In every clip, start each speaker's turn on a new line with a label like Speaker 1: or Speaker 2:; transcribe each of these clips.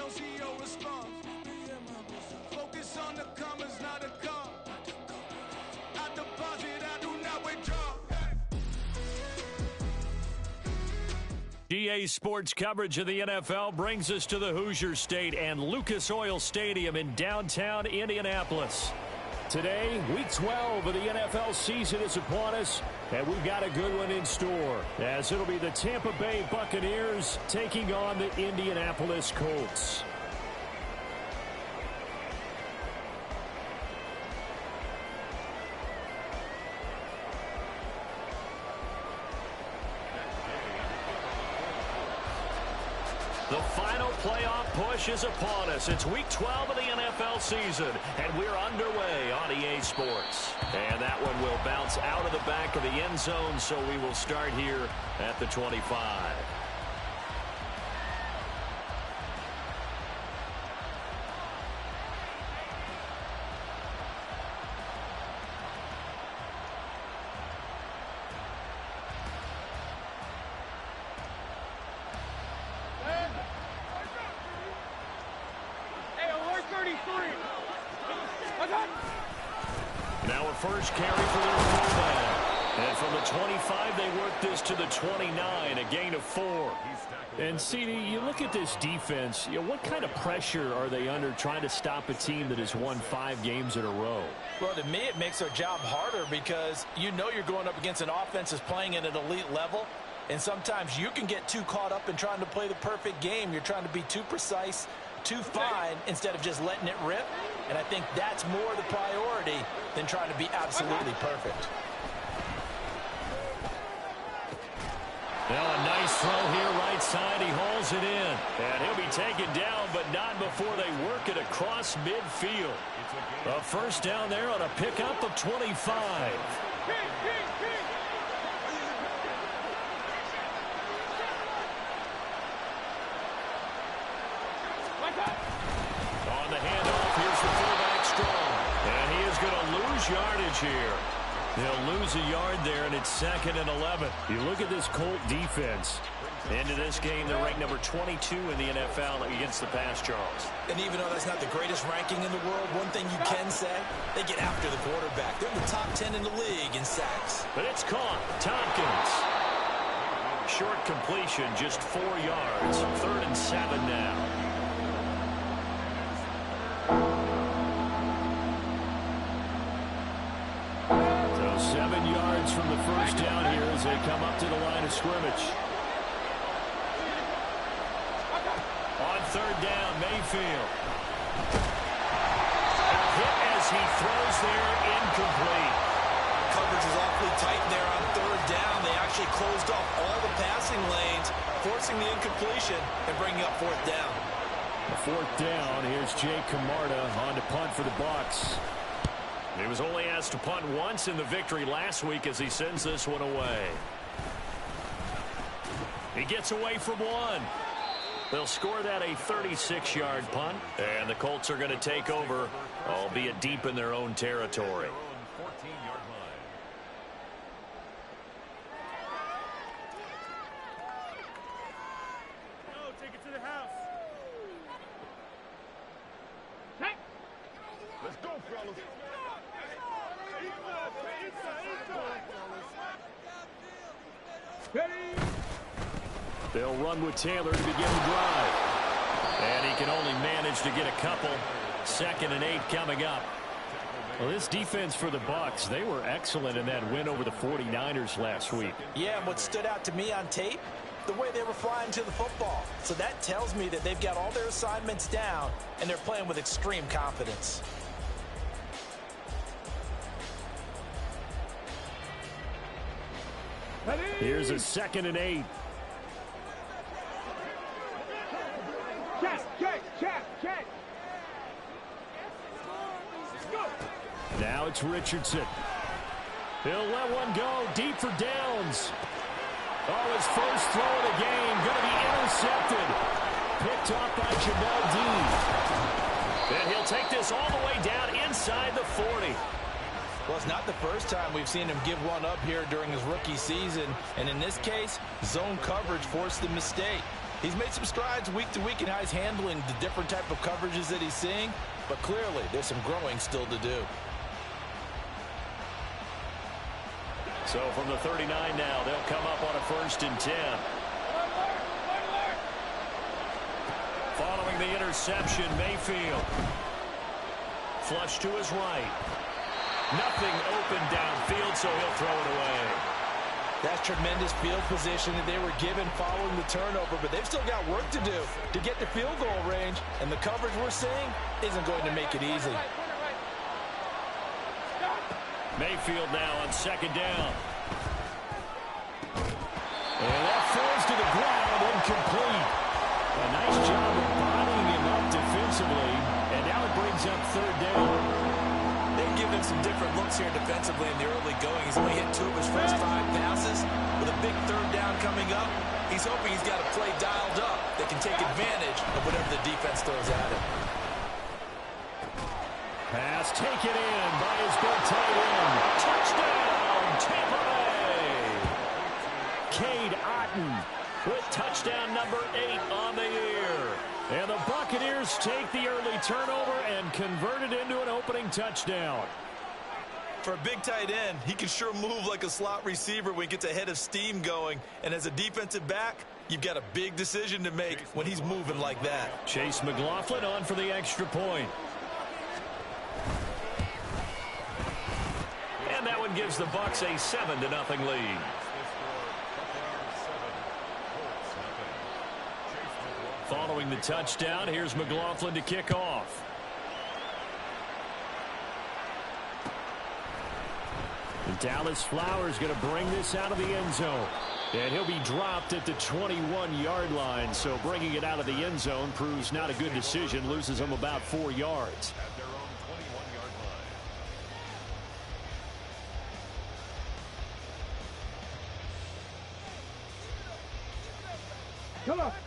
Speaker 1: CEO responds. Focus on the commas, not the car. I deposit, I do not withdraw.
Speaker 2: GA Sports coverage of the NFL brings us to the Hoosier State and Lucas Oil Stadium in downtown Indianapolis. Today, Week 12 of the NFL season is upon us, and we've got a good one in store, as it'll be the Tampa Bay Buccaneers taking on the Indianapolis Colts. The final playoff push is upon us. It's Week 12 of the NFL season, and we're underway on EA Sports. And that one will bounce out of the back of the end zone, so we will start here at the 25. Now a first carry for their fullback. And from the 25, they work this to the 29, a gain of 4. And, CD, you look at this defense, what kind of pressure are they under trying to stop a team that has won 5 games in a row?
Speaker 3: Well, to me, it makes their job harder because you know you're going up against an offense that's playing at an elite level. And sometimes you can get too caught up in trying to play the perfect game. You're trying to be too precise, too fine, instead of just letting it rip. And I think that's more the priority than trying to be absolutely perfect.
Speaker 2: Now a nice throw here, right side. He hauls it in. And he'll be taken down, but not before they work it across midfield. A first down there on a pickup of 25. On the handoff, here's the fullback Strong. And he is going to lose yardage here. They'll lose a yard there, and it's 2nd and 11. You look at this Colt defense. Into this game, they're ranked number 22 in the NFL against the pass, Charles.
Speaker 3: And even though that's not the greatest ranking in the world, one thing you can say, they get after the quarterback. They're in the top 10 in the league in sacks.
Speaker 2: But it's caught. Tompkins. Short completion, just 4 yards. 3rd and 7 now. So 7 yards from the first down here as they come up to the line of scrimmage. On 3rd down, Mayfield. A hit as he throws there, incomplete.
Speaker 3: Coverage is awfully tight there on 3rd down. They actually closed off all the passing lanes, forcing the incompletion and bringing up 4th down.
Speaker 2: 4th down, here's Jake Camarda on to punt for the Bucs. He was only asked to punt once in the victory last week as he sends this one away. He gets away from one. They'll score that a 36-yard punt, and the Colts are going to take over, albeit deep in their own territory.
Speaker 4: Take it to the house. Let's go, fellas.
Speaker 2: They'll run with Taylor to begin the drive. And he can only manage to get a couple. 2nd and 8 coming up. Well, this defense for the Bucs, they were excellent in that win over the 49ers last week.
Speaker 3: Yeah, and what stood out to me on tape, the way they were flying to the football. So that tells me that they've got all their assignments down, and they're playing with extreme confidence.
Speaker 2: Here's a 2nd and 8.
Speaker 4: Check.
Speaker 2: Now it's Richardson. He'll let one go deep for downs. Oh, his first throw of the game going to be intercepted. Picked off by Jamel Dean. And he'll take this all the way down inside the 40.
Speaker 3: Well, it's not the first time we've seen him give one up here during his rookie season. And in this case, zone coverage forced the mistake. He's made some strides week to week in how he's handling the different type of coverages that he's seeing, but clearly there's some growing still to do.
Speaker 2: So from the 39 now, they'll come up on a 1st and 10. Following the interception, Mayfield. Flush to his right. Nothing open downfield, so he'll throw it away.
Speaker 3: That's tremendous field position that they were given following the turnover, but they've still got work to do to get to field goal range, and the coverage we're seeing isn't going to make it easy.
Speaker 2: Mayfield now on 2nd down. And that falls to the ground, incomplete. A nice job of bodying him up defensively, and now it brings up 3rd down.
Speaker 3: They've given some different looks here defensively in the early going. He's only hit 2 of his first 5 passes. With a big 3rd down coming up, he's hoping he's got a play dialed up that can take advantage of whatever the defense throws at him.
Speaker 2: Pass taken in by his big tight end. Touchdown, Tampa Bay! Cade Otton with touchdown number 8 on the year. And the Buccaneers take the early turnover and convert it into an opening touchdown.
Speaker 3: For a big tight end, he can sure move like a slot receiver when he gets a head of steam going. And as a defensive back, you've got a big decision to make when he's moving like that.
Speaker 2: Chase McLaughlin on for the extra point. And that one gives the Bucs a 7-0 lead. Following the touchdown, here's McLaughlin to kick off. And Dallas Flowers going to bring this out of the end zone. And he'll be dropped at the 21-yard line. So bringing it out of the end zone proves not a good decision. Loses him about 4 yards.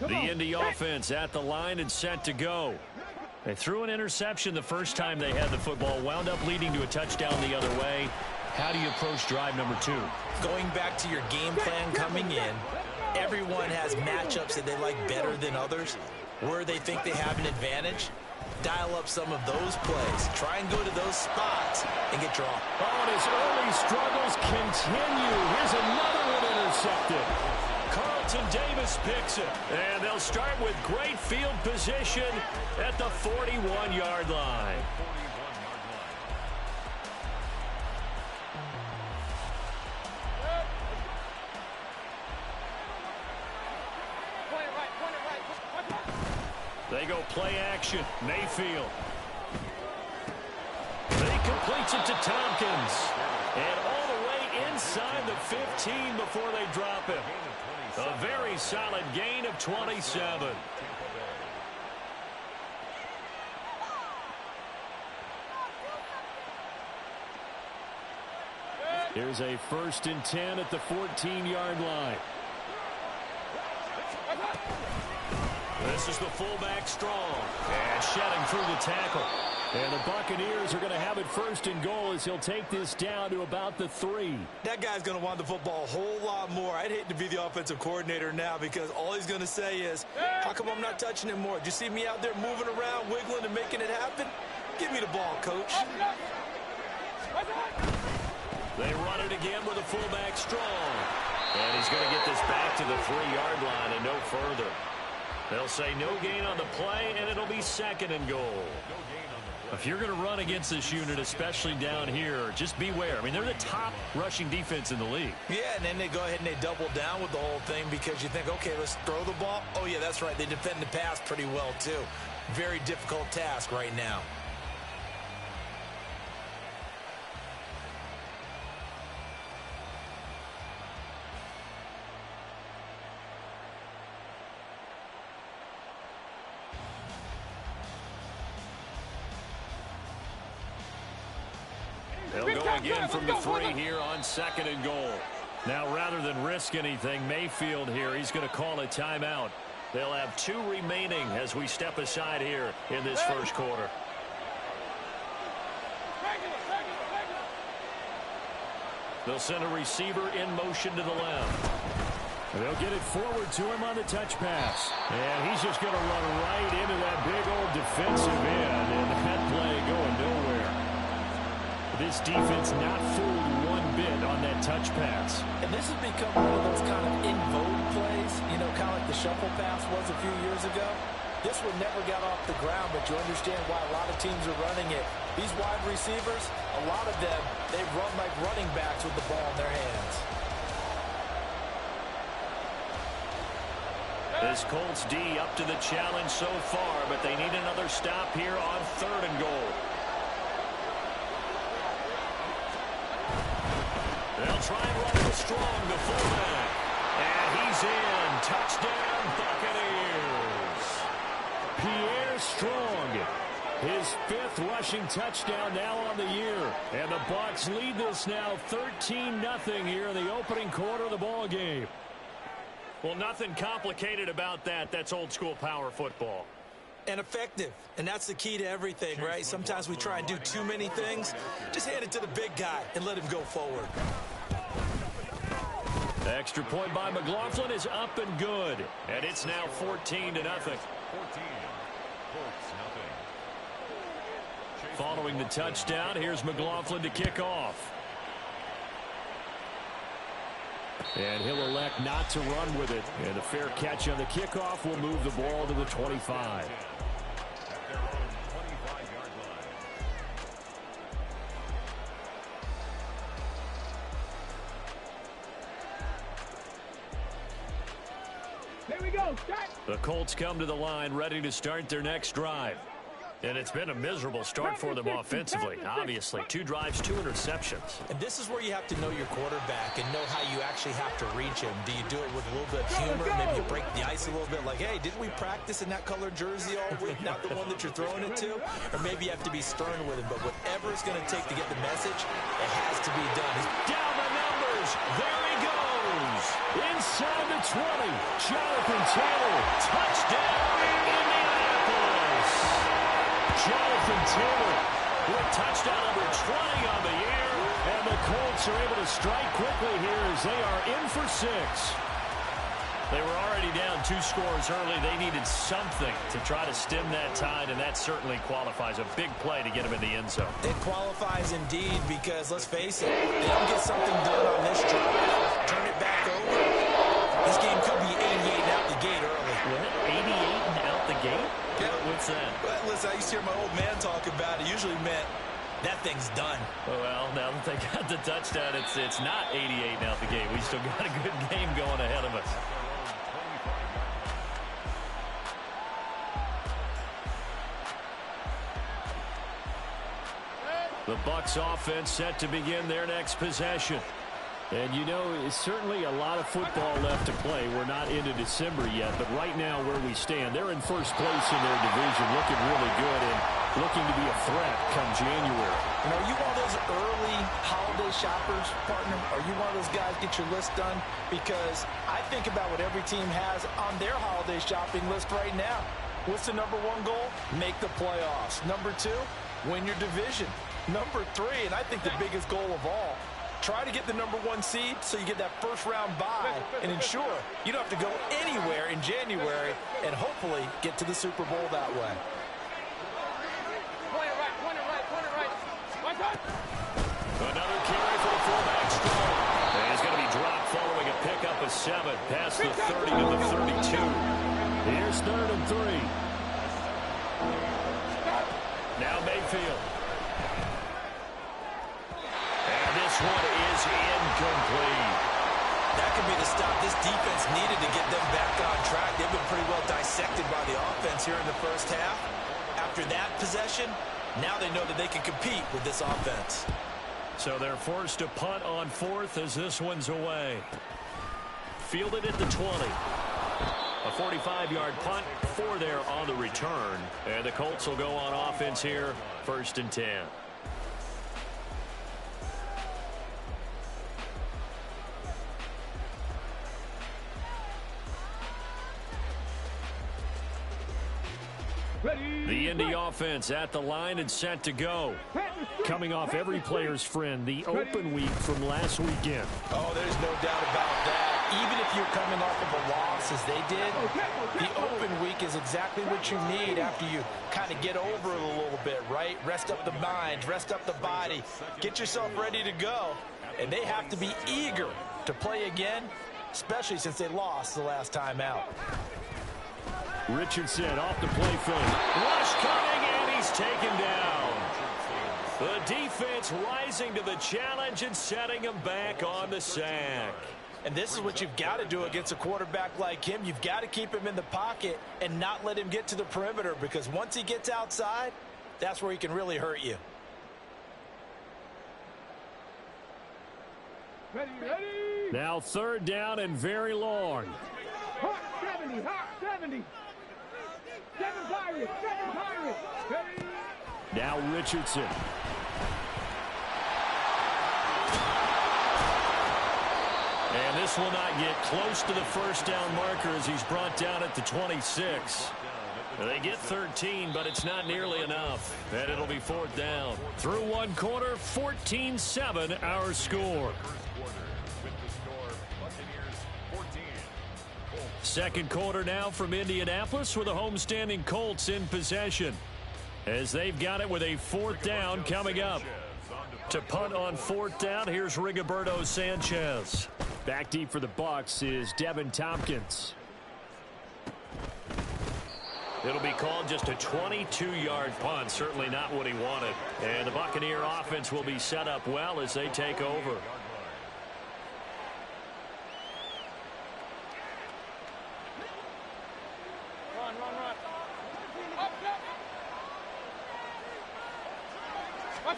Speaker 2: The Indy offense at the line and set to go. They threw an interception the first time they had the football, wound up leading to a touchdown the other way. How do you approach drive number 2?
Speaker 3: Going back to your game plan coming in, everyone has matchups that they like better than others. Where they think they have an advantage, dial up some of those plays. Try and go to those spots and get drawn.
Speaker 2: Oh, and his early struggles continue. Here's another one intercepted. Carlton Davis picks it. And they'll start with great field position at the 41-yard line. They go play action. Mayfield. He completes it to Tompkins. And all the way inside the 15 before they drop him. A very solid gain of 27. Here's a 1st and 10 at the 14-yard line. This is the fullback strong. And shedding through the tackle. And the Buccaneers are going to have it 1st and goal as he'll take this down to about the 3.
Speaker 3: That guy's going to want the football a whole lot more. I'd hate to be the offensive coordinator now because all he's going to say is, how come I'm not touching him more? Did you see me out there moving around, wiggling, and making it happen? Give me the ball, coach.
Speaker 2: They run it again with a fullback strong. And he's going to get this back to the 3-yard line and no further. They'll say no gain on the play, and it'll be 2nd and goal. If you're going to run against this unit, especially down here, just beware. I mean, they're the top rushing defense in the league.
Speaker 3: Yeah, and then they go ahead and they double down with the whole thing because you think, okay, let's throw the ball. Oh, yeah, that's right. They defend the pass pretty well, too. Very difficult task right now.
Speaker 2: They'll go again from the 3 here on 2nd and goal. Now, rather than risk anything, Mayfield here, he's going to call a timeout. They'll have 2 remaining as we step aside here in this first quarter. They'll send a receiver in motion to the left. They'll get it forward to him on the touch pass. And he's just going to run right into that big old defensive end. And that play going nowhere. This defense not fooled one bit on that touch pass.
Speaker 3: And this has become one of those kind of in vogue plays, you know, kind of like the shuffle pass was a few years ago. This one never got off the ground, but you understand why a lot of teams are running it. These wide receivers, a lot of them, they run like running backs with the ball in their hands.
Speaker 2: This Colts D up to the challenge so far, but they need another stop here on 3rd and goal. They'll try and run it strong, the fullback. And he's in. Touchdown, Buccaneers. Pierre Strong, his 5th rushing touchdown now on the year. And the Bucs lead this now 13-0 here in the opening quarter of the ball game. Well, nothing complicated about that. That's old-school power football.
Speaker 3: And effective. And that's the key to everything, right? Sometimes we try and do too many things. Just hand it to the big guy and let him go forward.
Speaker 2: The extra point by McLaughlin is up and good. And it's now 14-0. Following the touchdown, here's McLaughlin to kick off. And he'll elect not to run with it. And a fair catch on the kickoff will move the ball to the 25.
Speaker 4: Here we go. Start.
Speaker 2: The Colts come to the line ready to start their next drive. And it's been a miserable start for them offensively. Obviously, 2 drives, 2 interceptions.
Speaker 3: And this is where you have to know your quarterback and know how you actually have to reach him. Do you do it with a little bit of humor? Maybe you break the ice a little bit like, hey, didn't we practice in that colored jersey all week? Not the one that you're throwing it to? Or maybe you have to be stern with him. But whatever it's going to take to get the message, it has to be done.
Speaker 2: Down the numbers. There he goes. Inside the 20. Jonathan Taylor. Touchdown, Indianapolis. Jonathan Taylor with touchdown number 20 on the year. And the Colts are able to strike quickly here as they are in for 6. They were already down 2 scores early. They needed something to try to stem that tide, and that certainly qualifies. A big play to get them in the end zone.
Speaker 3: It qualifies indeed because, let's face it, they don't get something done on this drive. Turn it back over. This game could be 88 and out the gate early.
Speaker 2: What? 88 and out the gate?
Speaker 3: Yeah.
Speaker 2: What's that?
Speaker 3: Well, listen, I used to hear my old man talk about it. Usually meant that thing's done.
Speaker 2: Well, now that they got the touchdown, it's not 88 and out the gate. We still got a good game going ahead of us. The Bucs offense set to begin their next possession. And, you know, it's certainly a lot of football left to play. We're not into December yet, but right now where we stand, they're in first place in their division, looking really good and looking to be a threat come January.
Speaker 3: You know, are you one of those early holiday shoppers, partner? Are you one of those guys get your list done? Because I think about what every team has on their holiday shopping list right now. What's the number 1 goal? Make the playoffs. Number 2, win your division. Number 3, and I think the biggest goal of all, try to get the number 1 seed so you get that first-round bye and ensure you don't have to go anywhere in January and hopefully get to the Super Bowl that way.
Speaker 4: Point it right, point it right, point it right. One time.
Speaker 2: Another carry for the fullback Strong. And he's going to be dropped following a pickup of 7 past the 30 to the 32. Here's 3rd and 3. Now Mayfield. This one is incomplete.
Speaker 3: That could be the stop this defense needed to get them back on track. They've been pretty well dissected by the offense here in the first half. After that possession, now they know that they can compete with this offense.
Speaker 2: So they're forced to punt on 4th as this one's away. Fielded at the 20. A 45-yard punt, 4 there on the return. And the Colts will go on offense here, 1st and 10. The Indy offense at the line and set to go. Coming off every player's friend, the open week from last weekend.
Speaker 3: Oh, there's no doubt about that. even if you're coming off of a loss as they did, the open week is exactly what you need after you kind of get over it a little bit, right? Rest up the mind, rest up the body, get yourself ready to go. And they have to be eager to play again, especially since they lost the last time out.
Speaker 2: Richardson off the play fake. Rush coming, and he's taken down. The defense rising to the challenge and setting him back on the sack.
Speaker 3: And this is what you've got to do against a quarterback like him. You've got to keep him in the pocket and not let him get to the perimeter, because once he gets outside, that's where he can really hurt you.
Speaker 4: Ready.
Speaker 2: Now 3rd down and very long.
Speaker 4: Hot 70, hot 70. 7 Pirates. Ready.
Speaker 2: Now Richardson. And this will not get close to the 1st down marker as he's brought down at the 26. They get 13, but it's not nearly enough. And it'll be 4th down. Through 1 quarter, 14-7 our score. 2nd quarter now from Indianapolis with the homestanding Colts in possession, as they've got it with a 4th down coming up. To punt on 4th down, here's Rigoberto Sanchez. Back deep for the Bucs is Devin Tompkins. It'll be called just a 22-yard punt. Certainly not what he wanted. And the Buccaneer offense will be set up well as they take over.
Speaker 4: Run.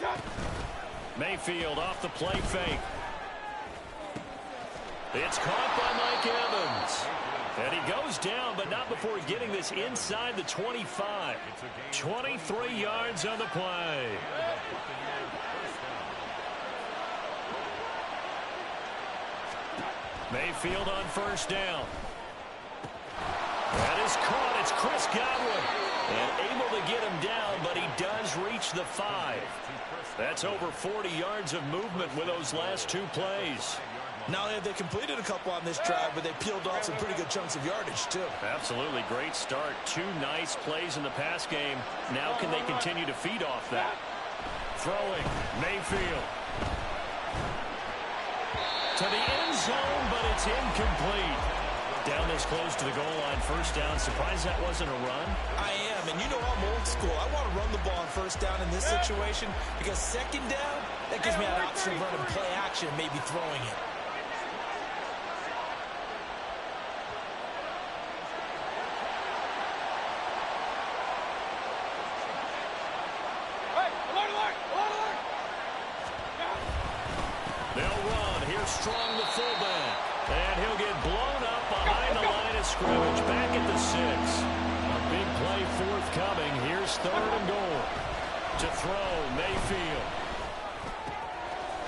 Speaker 4: Up.
Speaker 2: Mayfield off the play fake. It's caught by Mike Evans. And he goes down, but not before getting this inside the 25. 23 yards on the play. Mayfield on 1st down. That is caught. It's Chris Godwin. And able to get him down, but he does reach the 5. That's over 40 yards of movement with those last 2 plays.
Speaker 3: Now they completed a couple on this drive, but they peeled off some pretty good chunks of yardage, too.
Speaker 2: Absolutely. Great start. 2 nice plays in the pass game. Now can they continue to feed off that? Throwing. Mayfield. To the end zone, but it's incomplete. Down this close to the goal line, 1st down. Surprised that wasn't a run?
Speaker 3: I am, and you know I'm old school. I want to run the ball on 1st down in this situation, because 2nd down, that gives me an option of running play action, maybe throwing it.
Speaker 2: They'll run. Here's Strong, the fullback. And he'll get blown up behind the line of scrimmage. Back at the 6. A big play forthcoming. Here's 3rd and goal. To throw, Mayfield.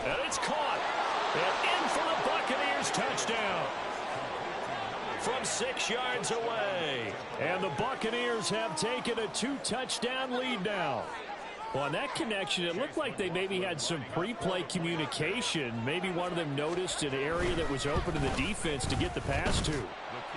Speaker 2: And it's caught. And in for the Buccaneers. Touchdown. From 6 yards away. And the Buccaneers have taken a 2-touchdown lead now. Well, on that connection, it looked like they maybe had some pre-play communication. Maybe one of them noticed an area that was open to the defense to get the pass to.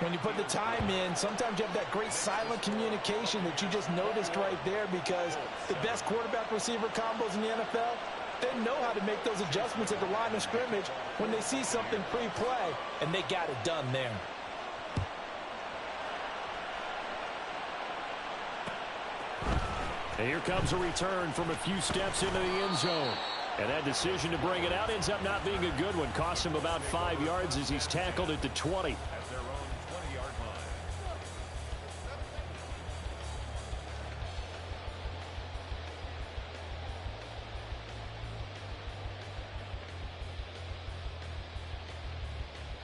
Speaker 3: When you put the time in, sometimes you have that great silent communication that you just noticed right there, because the best quarterback-receiver combos in the NFL, they know how to make those adjustments at the line of scrimmage when they see something pre-play, and they got it done there.
Speaker 2: And here comes a return from a few steps into the end zone. And that decision to bring it out ends up not being a good one. Costs him about 5 yards as he's tackled at the 20.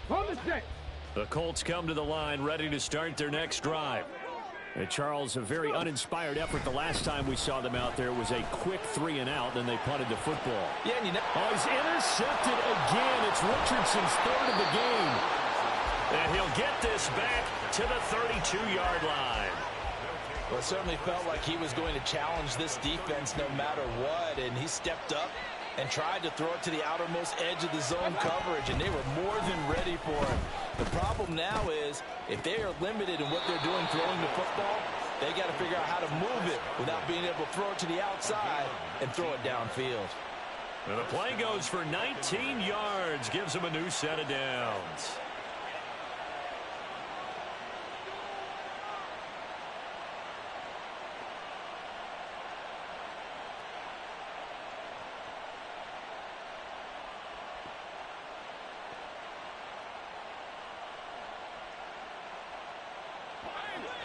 Speaker 4: Hold the stick.
Speaker 2: The Colts come to the line ready to start their next drive. And Charles, a very uninspired effort the last time we saw them out there. It was a quick 3 and out, then they punted the football.
Speaker 3: Yeah, and you know,
Speaker 2: he's intercepted again. It's Richardson's 3rd of the game. And he'll get this back to the 32-yard line.
Speaker 3: Well, it certainly felt like he was going to challenge this defense no matter what, and he stepped up and tried to throw it to the outermost edge of the zone coverage, and they were more than ready for it. The problem now is if they are limited in what they're doing throwing the football, they got to figure out how to move it without being able to throw it to the outside and throw it downfield.
Speaker 2: And the play goes for 19 yards, gives them a new set of downs.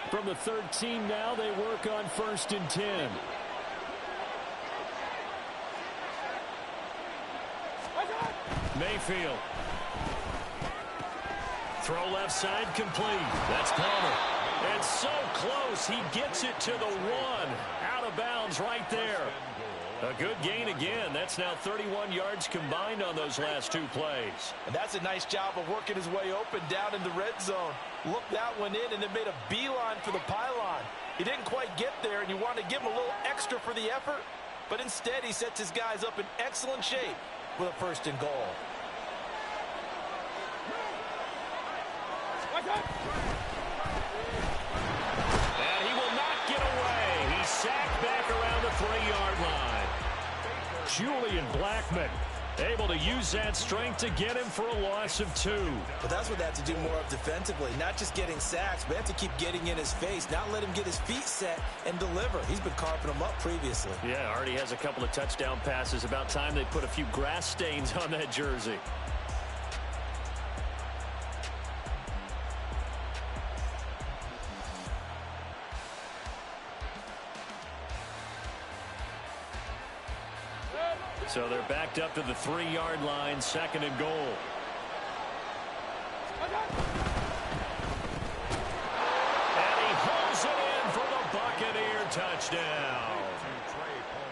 Speaker 2: From the 13 now, they work on 1st and 10. Mayfield. Throw left side complete. That's Palmer. And so close, he gets it to the 1. Out of bounds right there. A good gain again. That's now 31 yards combined on those last 2 plays.
Speaker 3: And that's a nice job of working his way open down in the red zone. Looked that one in and then made a beeline for the pylon. He didn't quite get there, and you want to give him a little extra for the effort. But instead, he sets his guys up in excellent shape with a 1st and goal.
Speaker 2: And he will not get away. He's sacked back around the 3-yard line. Julian Blackmon able to use that strength to get him for a loss of 2.
Speaker 3: But that's what they have to do more of defensively. Not just getting sacks, but they have to keep getting in his face. Not let him get his feet set and deliver. He's been carving them up previously.
Speaker 2: Yeah, already has a couple of touchdown passes. About time they put a few grass stains on that jersey. So they're backed up to the 3-yard line, 2nd and goal. And he holds it in for the Buccaneer touchdown.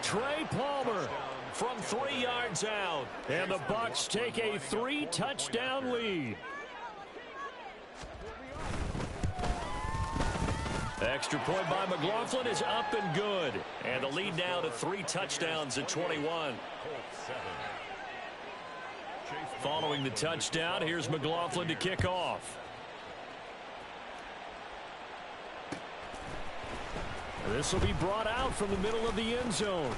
Speaker 2: Trey Palmer from 3 yards out. And the Bucs take a 3-touchdown lead. Extra point by McLaughlin is up and good. And the lead now to 3 touchdowns at 21. Following the touchdown, here's McLaughlin to kick off. This will be brought out from the middle of the end zone.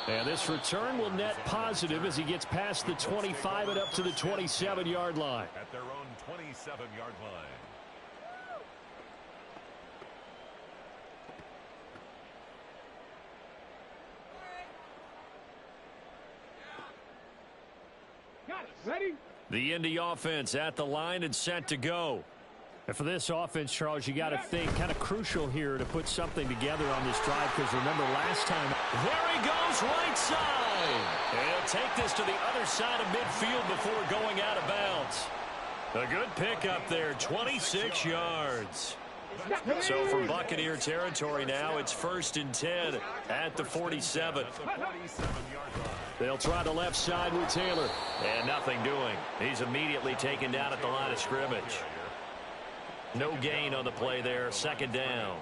Speaker 2: And this return will net positive as he gets past the 25 and up to the 27-yard line.
Speaker 5: At their own 27-yard line.
Speaker 4: Ready?
Speaker 2: The Indy offense at the line and set to go. And for this offense, Charles, you got to think kind of crucial here to put something together on this drive, because remember last time, there he goes right side. And he'll take this to the other side of midfield before going out of bounds. A good pickup there, 26 yards. So from Buccaneer territory now, it's 1st and 10 at the 47. They'll try the left side with Taylor. And nothing doing. He's immediately taken down at the line of scrimmage. No gain on the play there, 2nd down.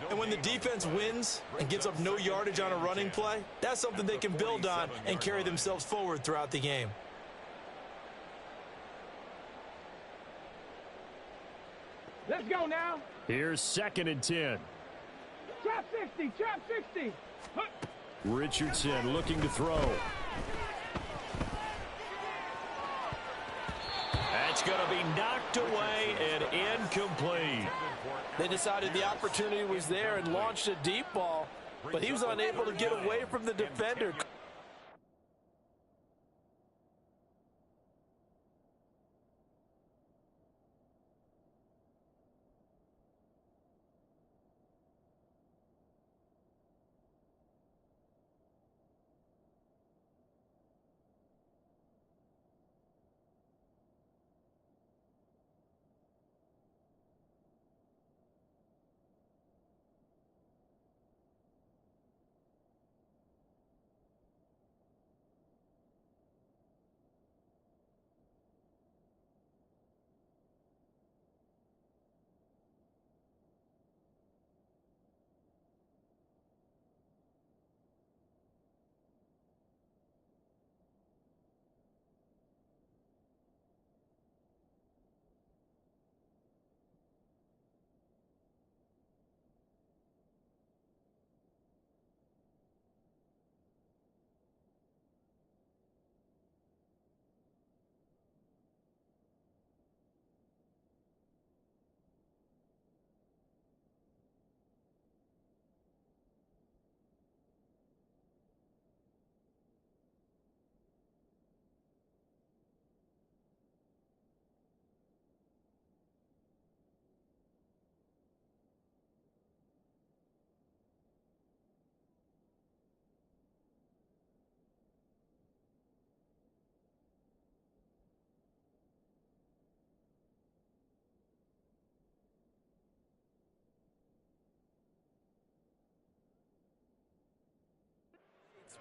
Speaker 3: And when the defense wins and gives up no yardage on a running play, that's something they can build on and carry themselves forward throughout the game.
Speaker 4: Let's go now.
Speaker 2: Here's 2nd and 10.
Speaker 4: Trap 60, trap 60.
Speaker 2: Richardson looking to throw. That's going to be knocked away and incomplete.
Speaker 3: They decided the opportunity was there and launched a deep ball, but he was unable to get away from the defender.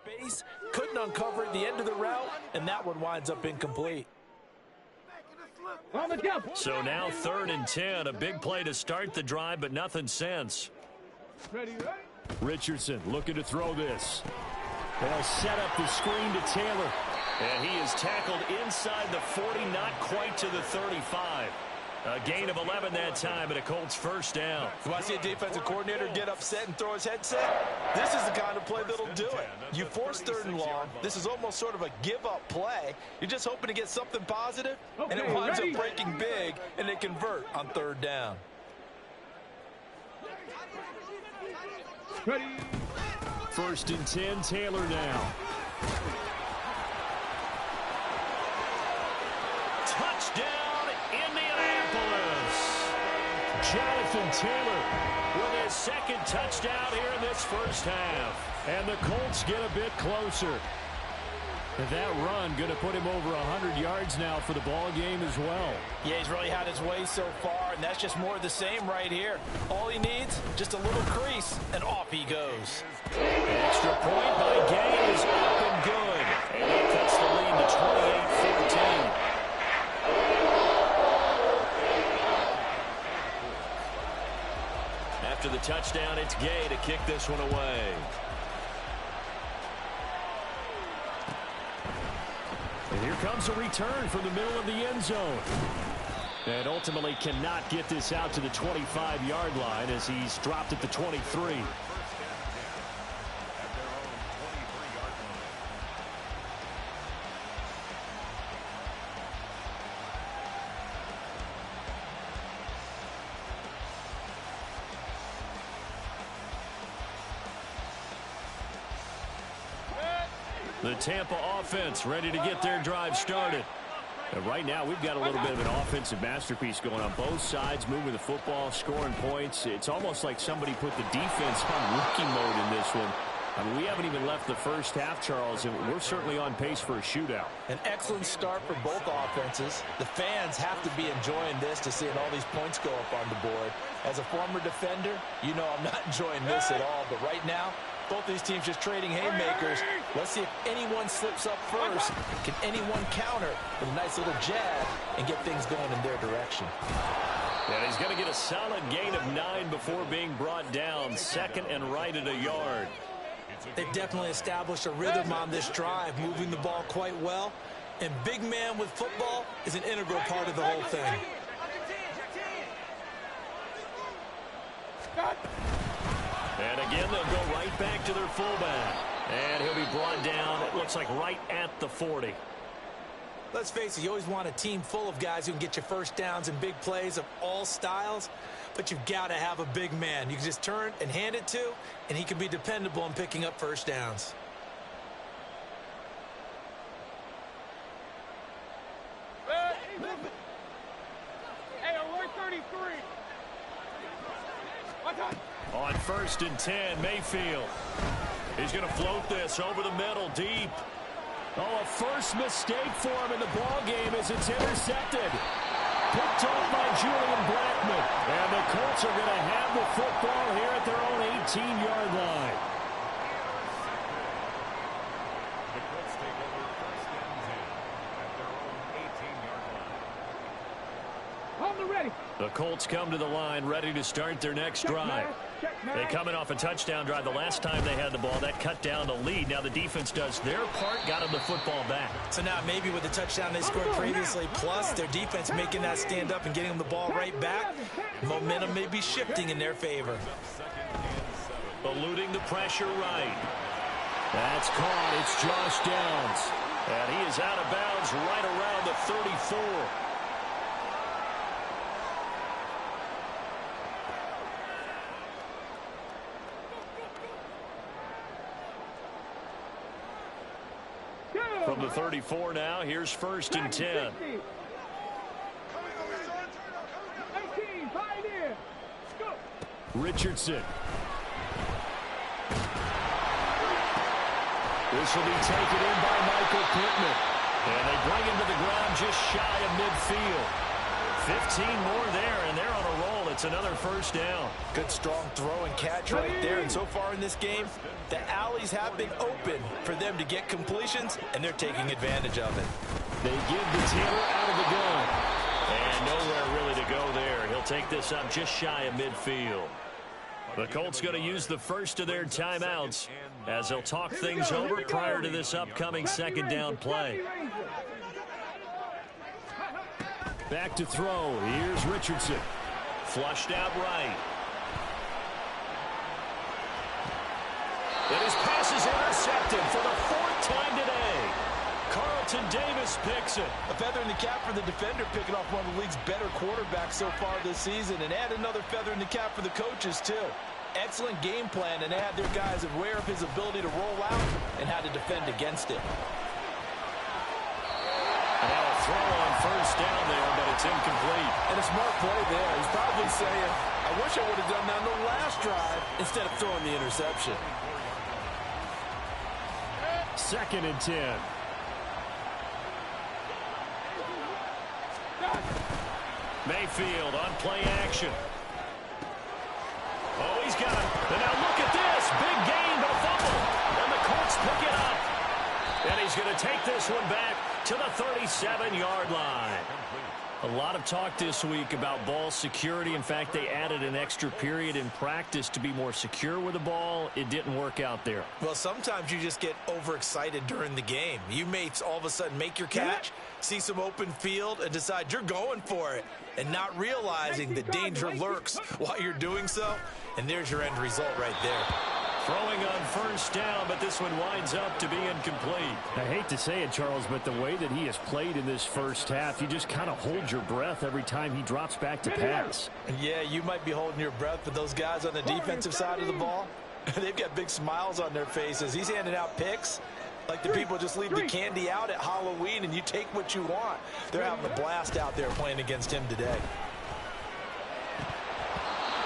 Speaker 3: space, couldn't uncover at the end of the route, and that one winds up incomplete.
Speaker 4: On the jump.
Speaker 2: So now 3rd and 10, a big play to start the drive, but nothing since.
Speaker 4: Ready.
Speaker 2: Richardson looking to throw this. They'll set up the screen to Taylor. And he is tackled inside the 40, not quite to the 35. A gain of 11 that time, and a Colts first down.
Speaker 3: You want to see a defensive coordinator get upset and throw his headset? This is the kind of play that'll do it. You force 3rd and long. This is almost sort of a give-up play. You're just hoping to get something positive, and it winds up breaking big, and they convert on 3rd down.
Speaker 4: Ready.
Speaker 2: 1st and 10, Taylor now. Touchdown, Indianapolis. Jonathan Taylor with his 2nd touchdown here in this first half. And the Colts get a bit closer. And that run going to put him over 100 yards now for the ball game as well.
Speaker 3: Yeah, he's really had his way so far, and that's just more of the same right here. All he needs, just a little crease, and off he goes.
Speaker 2: An extra point by Gay is up and good. And that cuts the lead to 28-14. After the touchdown, it's Gay to kick this one away. And here comes a return from the middle of the end zone. And ultimately cannot get this out to the 25-yard line as he's dropped at the 23. The Tampa offense ready to get their drive started. And right now, we've got a little bit of an offensive masterpiece going on both sides, moving the football, scoring points. It's almost like somebody put the defense on rookie mode in this one. I mean, we haven't even left the first half, Charles, and we're certainly on pace for a shootout.
Speaker 3: An excellent start for both offenses. The fans have to be enjoying this to seeing all these points go up on the board. As a former defender, you know I'm not enjoying this at all, but right now, both these teams just trading haymakers. Let's see if anyone slips up first. Can anyone counter with a nice little jab and get things going in their direction?
Speaker 2: And he's going to get a solid gain of 9 before being brought down. 2nd and right at a yard.
Speaker 3: They've definitely established a rhythm on this drive, moving the ball quite well. And big man with football is an integral part of the whole thing.
Speaker 2: And again, they'll go right back to their fullback. And he'll be brought down, it looks like, right at the 40.
Speaker 3: Let's face it, you always want a team full of guys who can get you first downs and big plays of all styles, but you've got to have a big man you can just turn and hand it to, and he can be dependable in picking up first downs.
Speaker 4: Hey, alert 33.
Speaker 2: On 1st and 10, Mayfield. He's going to float this over the middle, deep. Oh, a first mistake for him in the ball game as it's intercepted. Picked off by Julian Blackman. And the Colts are going to have the football here at their own 18-yard line.
Speaker 5: The Colts take over 1st and 10 at their own 18-yard line.
Speaker 4: On the ready.
Speaker 2: The Colts come to the line ready to start their next drive. They coming off a touchdown drive the last time they had the ball. That cut down the lead. Now the defense does their part, got them the football back.
Speaker 3: So now maybe with the touchdown they scored previously, plus their defense making that stand up and getting them the ball right back, momentum may be shifting in their favor.
Speaker 2: Eluding the pressure right. That's caught. It's Josh Downs. And he is out of bounds right around the 34. From the 34 now, here's 1st and 10.
Speaker 4: 18, pioneer. Go.
Speaker 2: Richardson. This will be taken in by Michael Pittman. And they bring him to the ground just shy of midfield. 15 more there, and they're on a roll at It's another first down.
Speaker 3: Good strong throw and catch right there. And so far in this game, the alleys have been open for them to get completions, and they're taking advantage of it.
Speaker 2: They give to Taylor out of the gun. And nowhere really to go there. He'll take this up just shy of midfield. The Colts going to use the first of their timeouts as they'll talk things over prior to this upcoming second down play. Back to throw. Here's Richardson. Flushed out right. And his pass is intercepted for the fourth time today. Carlton Davis picks it.
Speaker 3: A feather in the cap for the defender, picking off one of the league's better quarterbacks so far this season, and add another feather in the cap for the coaches, too. Excellent game plan, and they had their guys aware of his ability to roll out and how to defend against it.
Speaker 2: Now a throw on first down there, but it's incomplete.
Speaker 3: And a smart play there. He's probably saying, I wish I would have done that on the last drive instead of throwing the interception.
Speaker 2: 2nd and 10. Mayfield on play action. Oh, he's got it. And now look at this. Big gain, but fumble. And the Colts pick it up. And he's going to take this one back to the 37-yard line. A lot of talk this week about ball security. In fact, they added an extra period in practice to be more secure with the ball. It didn't work out there.
Speaker 3: Well, sometimes you just get overexcited during the game. You may all of a sudden make your catch, see some open field, and decide you're going for it, and not realizing the danger lurks while you're doing so. And there's your end result right there.
Speaker 2: Throwing on first down, but this one winds up to be incomplete. I hate to say it, Charles, but the way that he has played in this first half, you just kind of hold your breath every time he drops back to pass.
Speaker 3: Yeah, you might be holding your breath, but those guys on the defensive side of the ball, they've got big smiles on their faces. He's handing out picks like the people just leave the candy out at Halloween and you take what you want. They're having a blast out there playing against him today.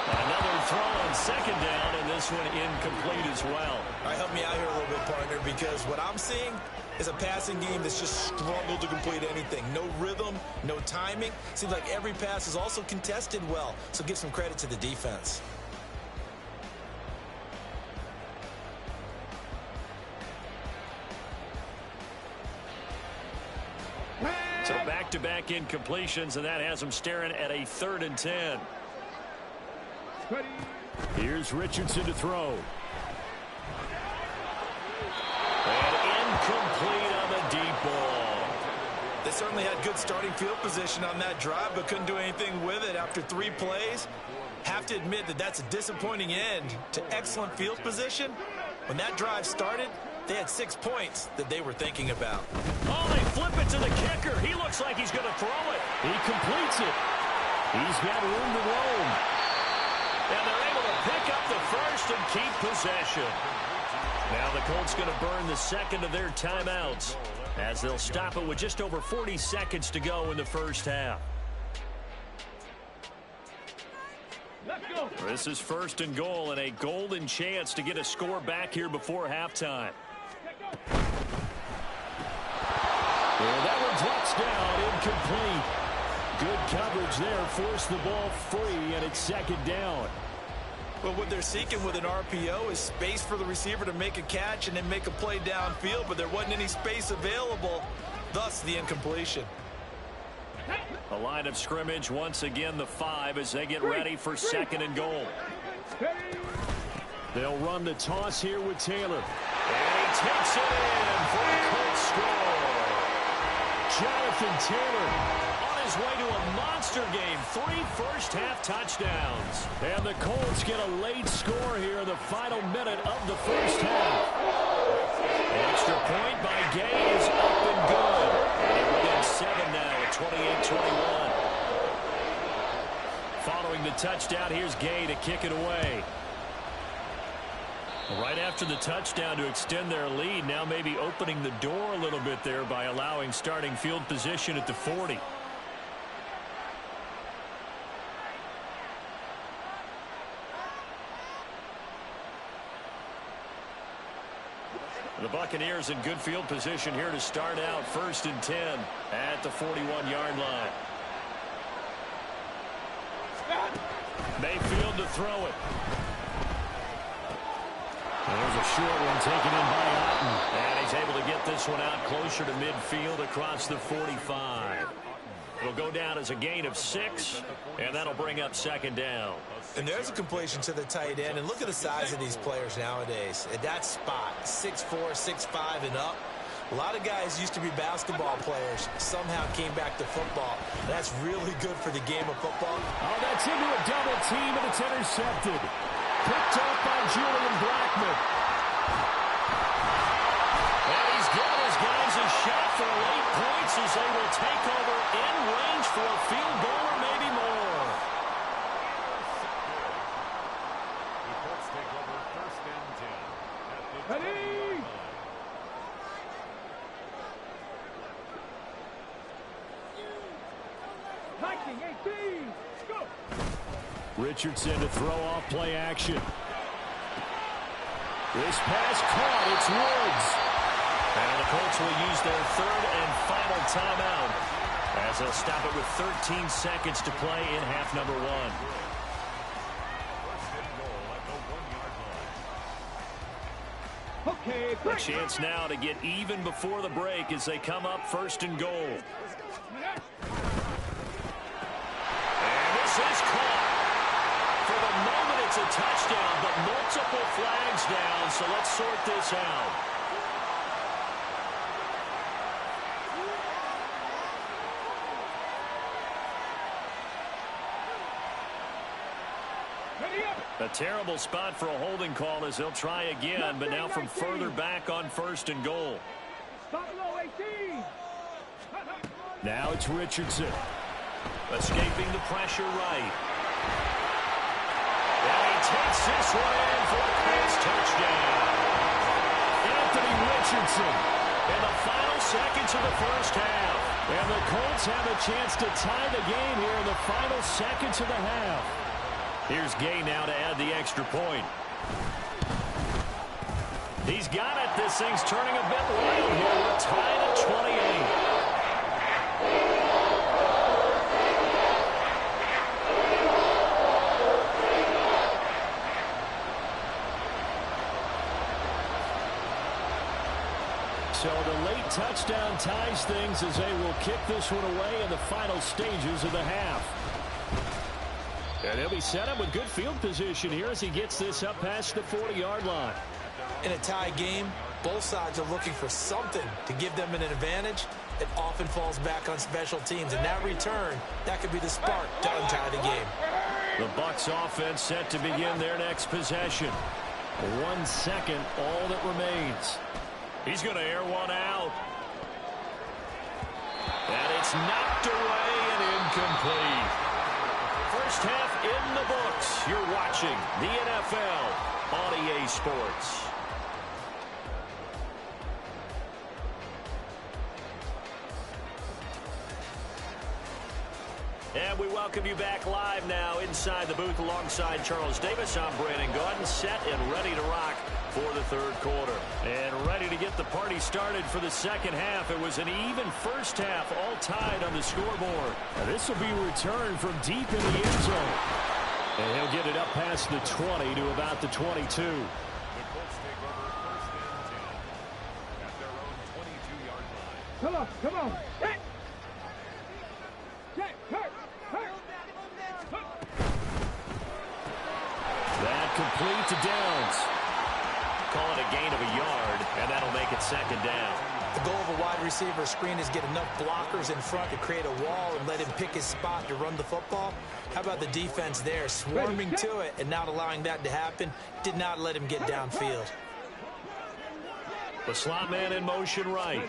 Speaker 2: Another throw on second down, and this one incomplete as well.
Speaker 3: All right, help me out here a little bit, partner, because what I'm seeing is a passing game that's just struggled to complete anything. No rhythm, no timing. Seems like every pass is also contested well, so give some credit to the defense.
Speaker 2: So back-to-back incompletions, and that has them staring at a 3rd and 10. Here's Richardson to throw. And incomplete on the deep ball.
Speaker 3: They certainly had good starting field position on that drive, but couldn't do anything with it after 3 plays. Have to admit that that's a disappointing end to excellent field position. When that drive started, they had 6 points that they were thinking about.
Speaker 2: Oh, they flip it to the kicker. He looks like he's going to throw it. He completes it. He's got room to roam. And they're able to pick up the first and keep possession. Now the Colts going to burn the second of their timeouts as they'll stop it with just over 40 seconds to go in the first half.
Speaker 4: Let's go.
Speaker 2: This is 1st and goal and a golden chance to get a score back here before halftime. And that one drops down, incomplete. Good coverage there, forced the ball free, and it's 2nd down.
Speaker 3: Well, what they're seeking with an RPO is space for the receiver to make a catch and then make a play downfield, but there wasn't any space available, thus the incompletion.
Speaker 2: A line of scrimmage, once again the 5 as they get ready for 2nd and goal. They'll run the toss here with Taylor. And he takes it in for a quick score. Jonathan Taylor on his way to a monster game. 3 first-half touchdowns. And the Colts get a late score here in the final minute of the first half. Extra point by Gay is up and good. And they're within 7 now at 28-21. Following the touchdown, here's Gay to kick it away. Right after the touchdown to extend their lead, now maybe opening the door a little bit there by allowing starting field position at the 40. The Buccaneers in good field position here to start out 1st and 10 at the 41-yard line. throw it. There's a short one taken in by Otten. And he's able to get this one out closer to midfield across the 45. It'll go down as a gain of 6, and that'll bring up second down.
Speaker 3: And there's a completion to the tight end. And look at the size of these players nowadays. At that spot, 6'4", 6'5", and up. A lot of guys used to be basketball players, somehow came back to football. That's really good for the game of football.
Speaker 2: Oh, that's into a double team, and it's intercepted. Picked up by Julian Blackman. And he's giving his guys a shot for late points as they will take over in range for a field goal or maybe more.
Speaker 5: The Colts take over first and 10 at the
Speaker 4: Ready? Hiking 18. Go.
Speaker 2: Richardson to throw off play action. This pass caught. It's Woods. And the Colts will use their third and final timeout as they'll stop it with 13 seconds to play in half number 1.
Speaker 5: first and goal at the 1-yard line.
Speaker 4: Okay,
Speaker 2: A
Speaker 4: break.
Speaker 2: chance now to get even before the break as they come up first and goal. And this is caught. For the moment, it's a touchdown, but multiple flags down, so let's sort this out.
Speaker 4: Ready up.
Speaker 2: A terrible spot for a holding call as they'll try again, but now from further back on first and goal.
Speaker 4: Stop low 18.
Speaker 2: Now it's Richardson. Escaping the pressure right. And he takes this one in for a Colts touchdown. Anthony Richardson in the final seconds of the first half. And the Colts have a chance to tie the game here in the final seconds of the half. Here's Gay now to add the extra point. He's got it. This thing's turning a bit wild here. We're tied at 28. So the late touchdown ties things as they will kick this one away in the final stages of the half. And he'll be set up with good field position here as he gets this up past the 40-yard line.
Speaker 3: In a tie game, both sides are looking for something to give them an advantage. It often falls back on special teams. And that return, that could be the spark to untie the game.
Speaker 2: The Bucs offense set to begin their next possession. 1 second, all that remains. He's going to air one out. And it's knocked away and incomplete. First half in the books. You're watching the NFL on EA Sports. And we welcome you back live now inside the booth alongside Charles Davis. I'm Brandon Gaudin, set and ready to rock for the third quarter. And ready to get the party started for the second half. It was an even first half, all tied on the scoreboard. Now this will be returned from deep in the end zone. And he'll get it up past the 20 to about the 22.
Speaker 5: The Colts take over first and 10 at their own 22-yard line.
Speaker 4: Come on, come on. Hit. Check, hurt, hurt.
Speaker 2: That complete to Downs. Call it a gain of a yard, and that'll make it second down.
Speaker 3: The goal of a wide receiver screen is get enough blockers in front to create a wall and let him pick his spot to run the football. How about the defense there, swarming to it and not allowing that to happen? Did not let him get downfield.
Speaker 2: The slot man in motion right.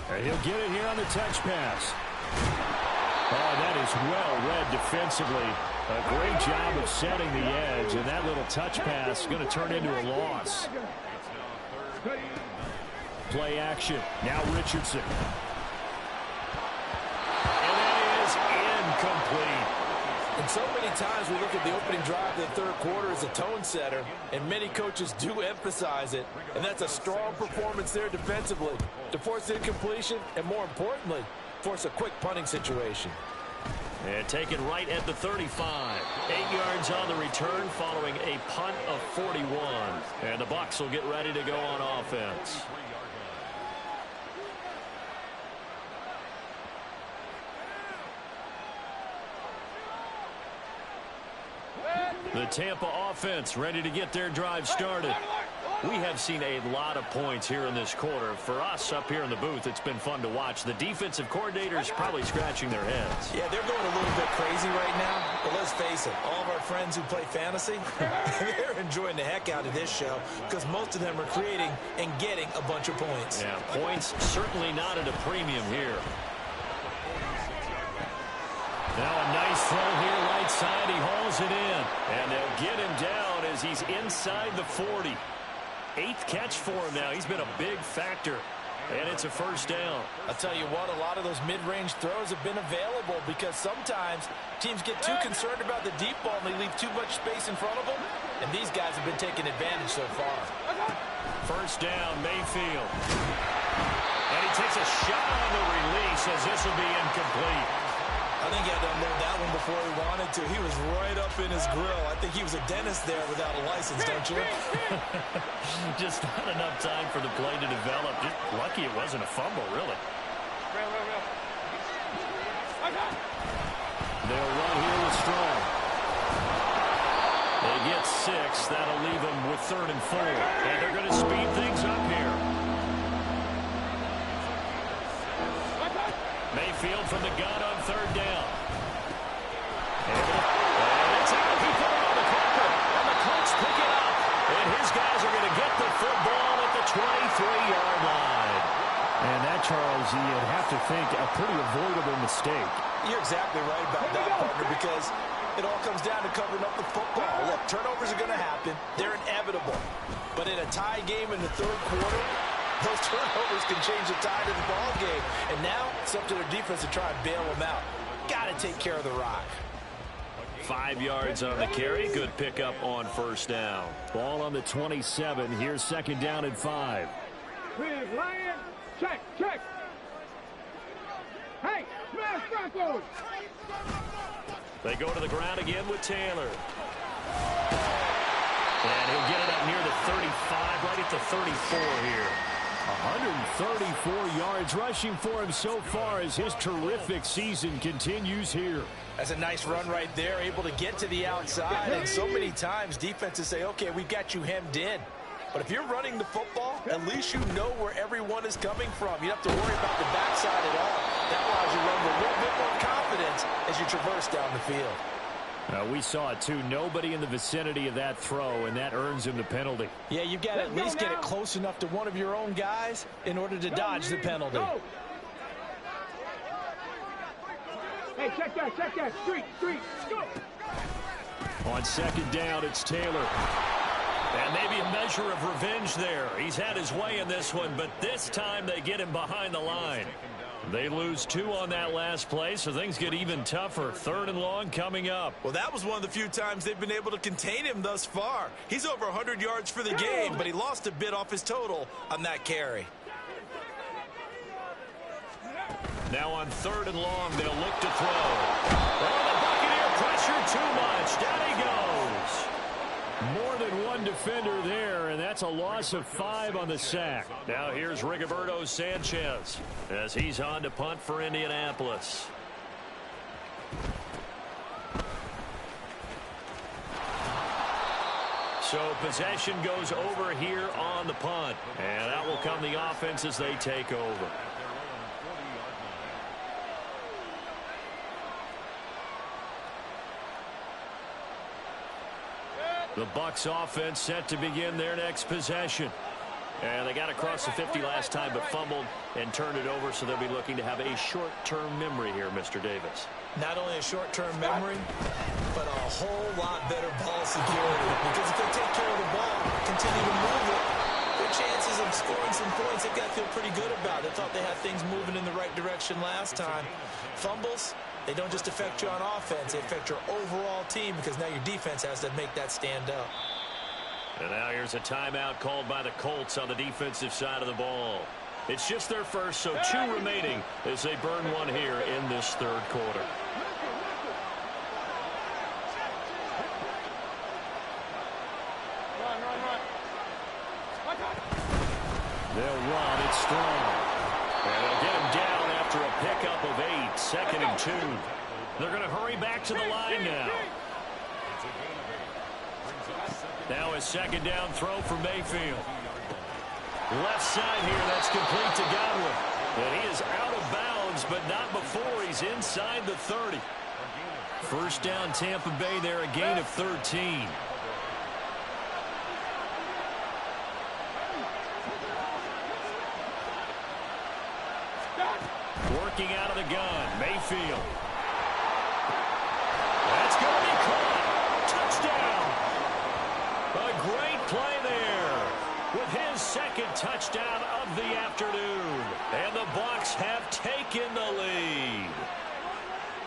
Speaker 2: And he'll get it here on the touch pass. Oh, that is well read defensively. A great job of setting the edge, and that little touch pass is going to turn into a loss. Play action. Now Richardson. And that is incomplete.
Speaker 3: And so many times we look at the opening drive of the third quarter as a tone setter, and many coaches do emphasize it. And that's a strong performance there defensively to force incompletion and, more importantly, force a quick punting situation.
Speaker 2: And taken right at the 35. 8 yards on the return following a punt of 41. And the Bucs will get ready to go on offense. The Tampa offense ready to get their drive started. We have seen a lot of points here in this quarter. For us up here in the booth, it's been fun to watch. The defensive coordinators probably scratching their heads.
Speaker 3: Yeah, they're going a little bit crazy right now. But let's face it, all of our friends who play fantasy, they're enjoying the heck out of this show because most of them are creating and getting a bunch of points.
Speaker 2: Yeah, points certainly not at a premium here. Now a nice throw here right side. He hauls it in. And they'll get him down as he's inside the 40. 8th catch for him now. He's been a big factor. And it's a first down.
Speaker 3: I'll tell you what, a lot of those mid-range throws have been available because sometimes teams get too concerned about the deep ball and they leave too much space in front of them. And these guys have been taking advantage so far.
Speaker 2: First down, Mayfield. And he takes a shot on the release as this will be incomplete.
Speaker 3: I think he had to unload that one before he wanted to. He was right up in his grill. I think he was a dentist there without a license, don't you?
Speaker 2: Just not enough time for the play to develop. Just lucky it wasn't a fumble, really. They'll run here with Strong. They get 6. That'll leave them with 3rd and 4. And they're going to speed things up here. Mayfield from the gun on 3rd down. And it's out. He put it on the Colts. And the Colts pick it up. And his guys are going to get the football at the 23-yard line.
Speaker 6: And that, Charles, you'd have to think a pretty avoidable mistake.
Speaker 3: You're exactly right about that, partner, because it all comes down to covering up the football. Look, turnovers are going to happen. They're inevitable. But in a tie game in the 3rd quarter, those turnovers can change the tide of the ball game. And now it's up to their defense to try and bail them out. Got to take care of the rock.
Speaker 2: 5 yards on the carry. Good pickup on first down.
Speaker 6: Ball on the 27. Here's 2nd down and 5.
Speaker 4: Big Lion, check, check. Hey, smash Broncos.
Speaker 2: They go to the ground again with Taylor. And he'll get it up near the 35, right at the 34 here.
Speaker 6: 134 yards rushing for him so far as his terrific season continues here.
Speaker 3: That's a nice run right there, able to get to the outside. And so many times defenses say, okay, we've got you hemmed in. But if you're running the football, at least you know where everyone is coming from. You don't have to worry about the backside at all. That allows you to run with a little bit more confidence as you traverse down the field.
Speaker 6: We saw it, too. Nobody in the vicinity of that throw, and that earns him the penalty.
Speaker 3: Yeah, you've got to at least get it close enough to one of your own guys in order to dodge the penalty.
Speaker 4: Go. Hey, check that. Street, go.
Speaker 2: On 2nd down, it's Taylor. And maybe a measure of revenge there. He's had his way in this one, but this time they get him behind the line. They lose 2 on that last play, so things get even tougher. 3rd and long coming up.
Speaker 3: Well, that was one of the few times they've been able to contain him thus far. He's over 100 yards for the game, but he lost a bit off his total on that carry.
Speaker 2: Now on 3rd and long, they'll look to throw. Oh, the Buccaneer pressure too much. Down he goes.
Speaker 6: More than one defender there, and that's a loss of 5 on the sack.
Speaker 2: Now here's Rigoberto Sanchez as he's on to punt for Indianapolis. So possession goes over here on the punt. And out will come the offense as they take over. The Bucs offense set to begin their next possession. And they got across the 50 last time but fumbled and turned it over, so they'll be looking to have a short-term memory here, Mr. Davis.
Speaker 3: Not only a short-term memory, but a whole lot better ball security. Because if they take care of the ball, continue to move it, their chances of scoring some points, they've got to feel pretty good about it. They thought they had things moving in the right direction last time. Fumbles, they don't just affect you on offense, they affect your overall team because now your defense has to make that stand up.
Speaker 2: And now here's a timeout called by the Colts on the defensive side of the ball. It's just their first, so 2 remaining as they burn one here in this 3rd quarter. They'll run it strong. And they'll get him down after a pickup of 8. 2nd and 2. They're going to hurry back to the line now. Now a 2nd down throw for Mayfield. Left side here, that's complete to Godwin. And he is out of bounds, but not before he's inside the 30. 1st down Tampa Bay there, a gain of 13. Working out of the gun, Mayfield. That's going to be caught. Touchdown. A great play there with his 2nd touchdown of the afternoon. And the Bucs have taken the lead.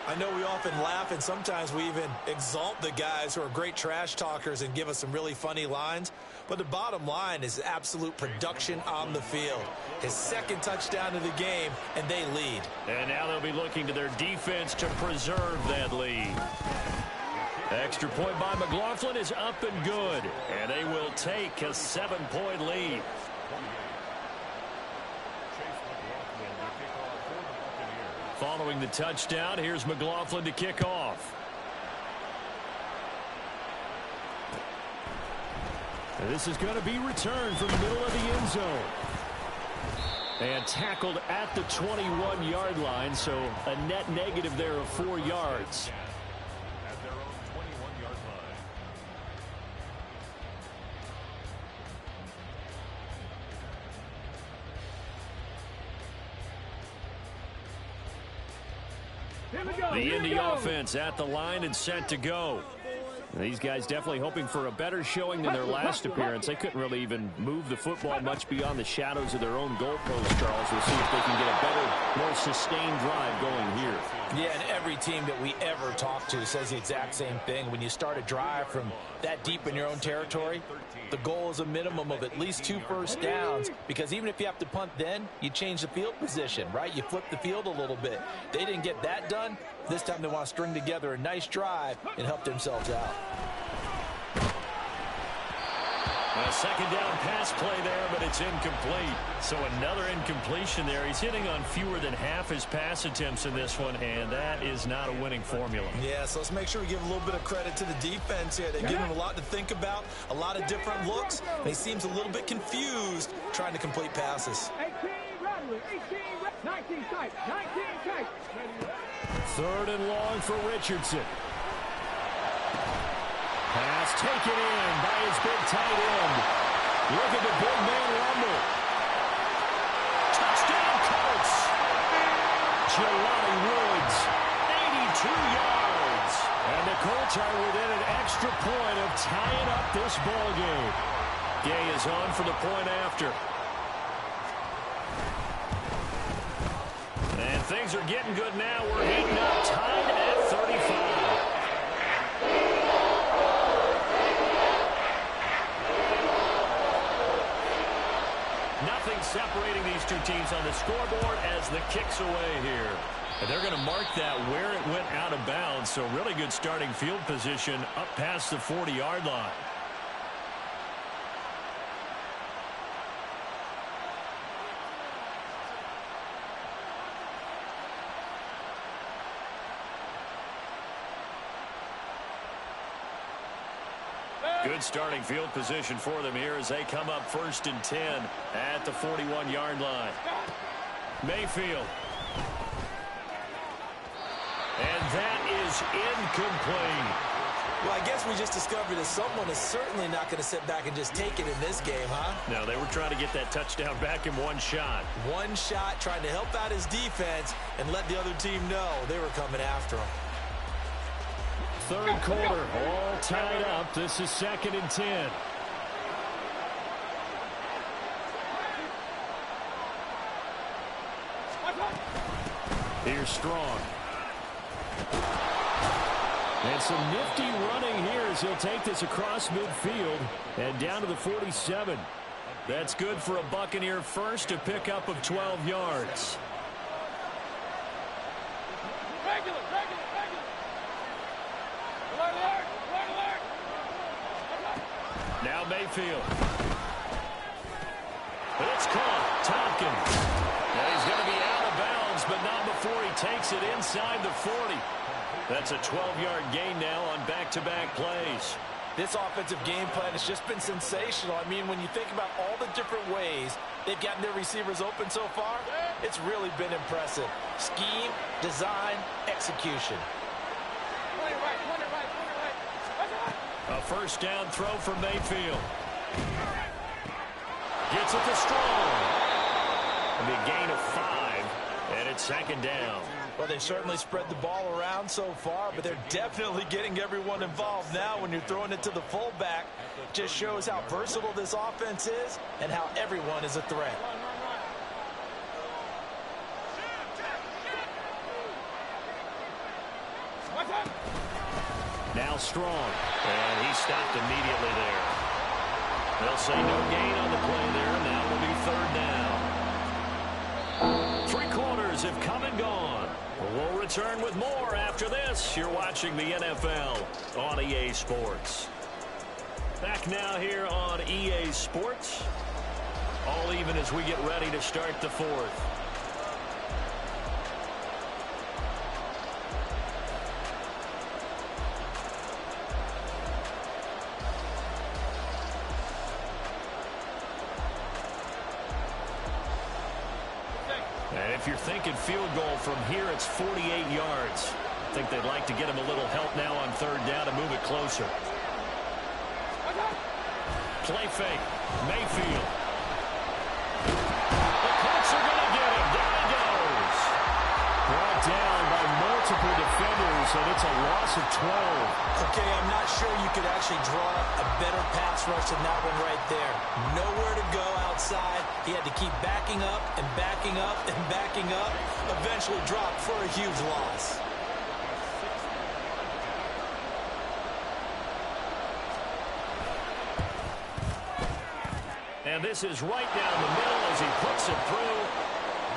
Speaker 3: I know we often laugh, and sometimes we even exalt the guys who are great trash talkers and give us some really funny lines. But the bottom line is absolute production on the field. His 2nd touchdown of the game, and they lead. And now they'll be looking to their defense to preserve that lead.
Speaker 2: Extra point by McLaughlin is up and good. And they will take a 7-point lead. Following the touchdown, here's McLaughlin to kick off. And this is going to be returned from the middle of the end zone. And tackled at the 21-yard line, so a net negative there of 4 yards.
Speaker 5: At their own 21-yard line.
Speaker 2: The Indy offense at the line and set to go. These guys definitely hoping for a better showing than their last appearance. They couldn't really even move the football much beyond the shadows of their own goalpost, Charles. We'll see if they can get a better, more sustained drive going here.
Speaker 3: Yeah, and every team that we ever talk to says the exact same thing. When you start a drive from that deep in your own territory, the goal is a minimum of at least 2 first downs, because even if you have to punt then, you change the field position, right? You flip the field a little bit. They didn't get that done. This time they want to string together a nice drive and help themselves out.
Speaker 2: A 2nd down pass play there, but it's incomplete. So another incompletion there. He's hitting on fewer than half his pass attempts in this one, and that is not a winning formula.
Speaker 3: Yeah, so let's make sure we give a little bit of credit to the defense here. They give him a lot to think about, a lot of different looks, and he seems a little bit confused trying to complete passes.
Speaker 4: 19 tight, 19 tight.
Speaker 2: 3rd and long for Richardson. Pass taken in by his big tight end. Look at the big man rumble. Touchdown, Colts. Jelani Woods, 82 yards. And the Colts are within an extra point of tying up this ball game. Gay is on for the point after. And things are getting good now. We're heating up, tied at 35. Nothing separating these two teams on the scoreboard as the kick's away here. And they're going to mark that where it went out of bounds. So really good starting field position up past the 40-yard line. Good starting field position for them here as they come up 1st and 10 at the 41-yard line. Mayfield. And that is incomplete.
Speaker 3: Well, I guess we just discovered that someone is certainly not going to sit back and just take it in this game, huh?
Speaker 2: No, they were trying to get that touchdown back in one shot.
Speaker 3: One shot, trying to help out his defense and let the other team know they were coming after him.
Speaker 2: 3rd quarter, all tied up. This is 2nd and 10. Here's Strong. And some nifty running here as he'll take this across midfield and down to the 47. That's good for a Buccaneer first, a pickup of 12 yards. Now Mayfield. It's caught. Tompkins. And he's going to be out of bounds, but not before he takes it inside the 40. That's a 12-yard gain now on back-to-back plays.
Speaker 3: This offensive game plan has just been sensational. I mean, when you think about all the different ways they've gotten their receivers open so far, it's really been impressive. Scheme, design, execution.
Speaker 2: A first down throw for Mayfield. Gets it to Strong. It'll be a gain of 5, and it's second down.
Speaker 3: Well, they certainly spread the ball around so far, but they're definitely getting everyone involved now when you're throwing it to the fullback. Just shows how versatile this offense is and how everyone is a threat.
Speaker 2: Now Strong, and he stopped immediately there. They'll say no gain on the play there, and that will be third down. 3 quarters have come and gone. We'll return with more after this. You're watching the NFL on EA Sports. Back now here on EA Sports. All even as we get ready to start the fourth. And if you're thinking field goal from here, it's 48 yards. I think they'd like to get him a little help now on third down to move it closer. Play fake. Mayfield. The Colts are going to get him. Down he goes. Brought down by multiple defenders, and it's a loss of 12.
Speaker 3: Okay, I'm not sure you could actually draw a better pass rush than that one right there. Nowhere to go outside. He had to keep backing up and backing up and backing up. Eventually dropped for a huge loss.
Speaker 2: And this is right down the middle as he puts it through.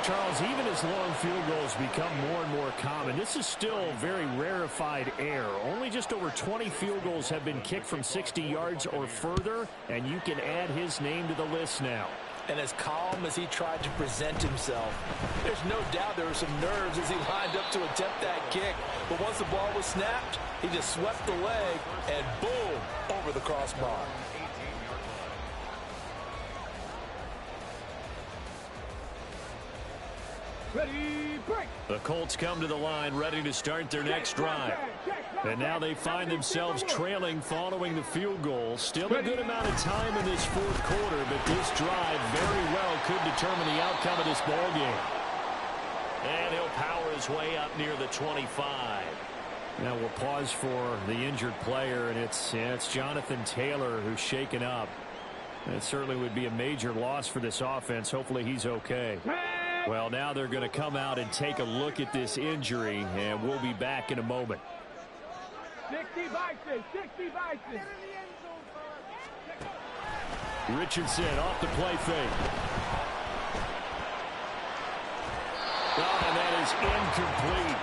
Speaker 6: Charles, even as long field goals become more and more common, this is still very rarefied air. Only just over 20 field goals have been kicked from 60 yards or further, and you can add his name to the list now.
Speaker 3: And as calm as he tried to present himself, there's no doubt there were some nerves as he lined up to attempt that kick. But once the ball was snapped, he just swept the leg and boom, over the crossbar.
Speaker 4: Ready, break.
Speaker 2: The Colts come to the line ready to start their next drive. And now they find themselves trailing following the field goal. Still a good amount of time in this fourth quarter, but this drive very well could determine the outcome of this ball game. And he'll power his way up near the 25.
Speaker 6: Now we'll pause for the injured player, and it's Jonathan Taylor who's shaken up. That certainly would be a major loss for this offense. Hopefully he's okay. Well, now they're going to come out and take a look at this injury, and we'll be back in a moment.
Speaker 4: 60 Bison, 60 Bison.
Speaker 6: Richardson off the play fake. Oh, and that is incomplete.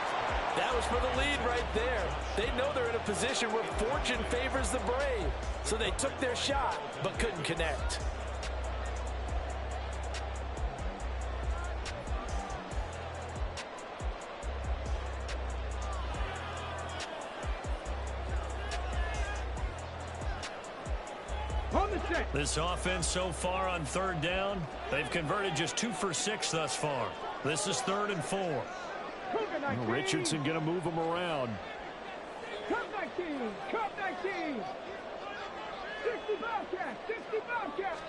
Speaker 3: That was for the lead right there. They know they're in a position where fortune favors the brave. So they took their shot, but couldn't connect.
Speaker 2: This offense so far on third down, they've converted just 2 for 6 thus far. This is 3rd and 4.
Speaker 6: Well, Richardson going to move him around.
Speaker 4: Cup 19, Cup 19. 60 Bobcats, 60 Bobcats.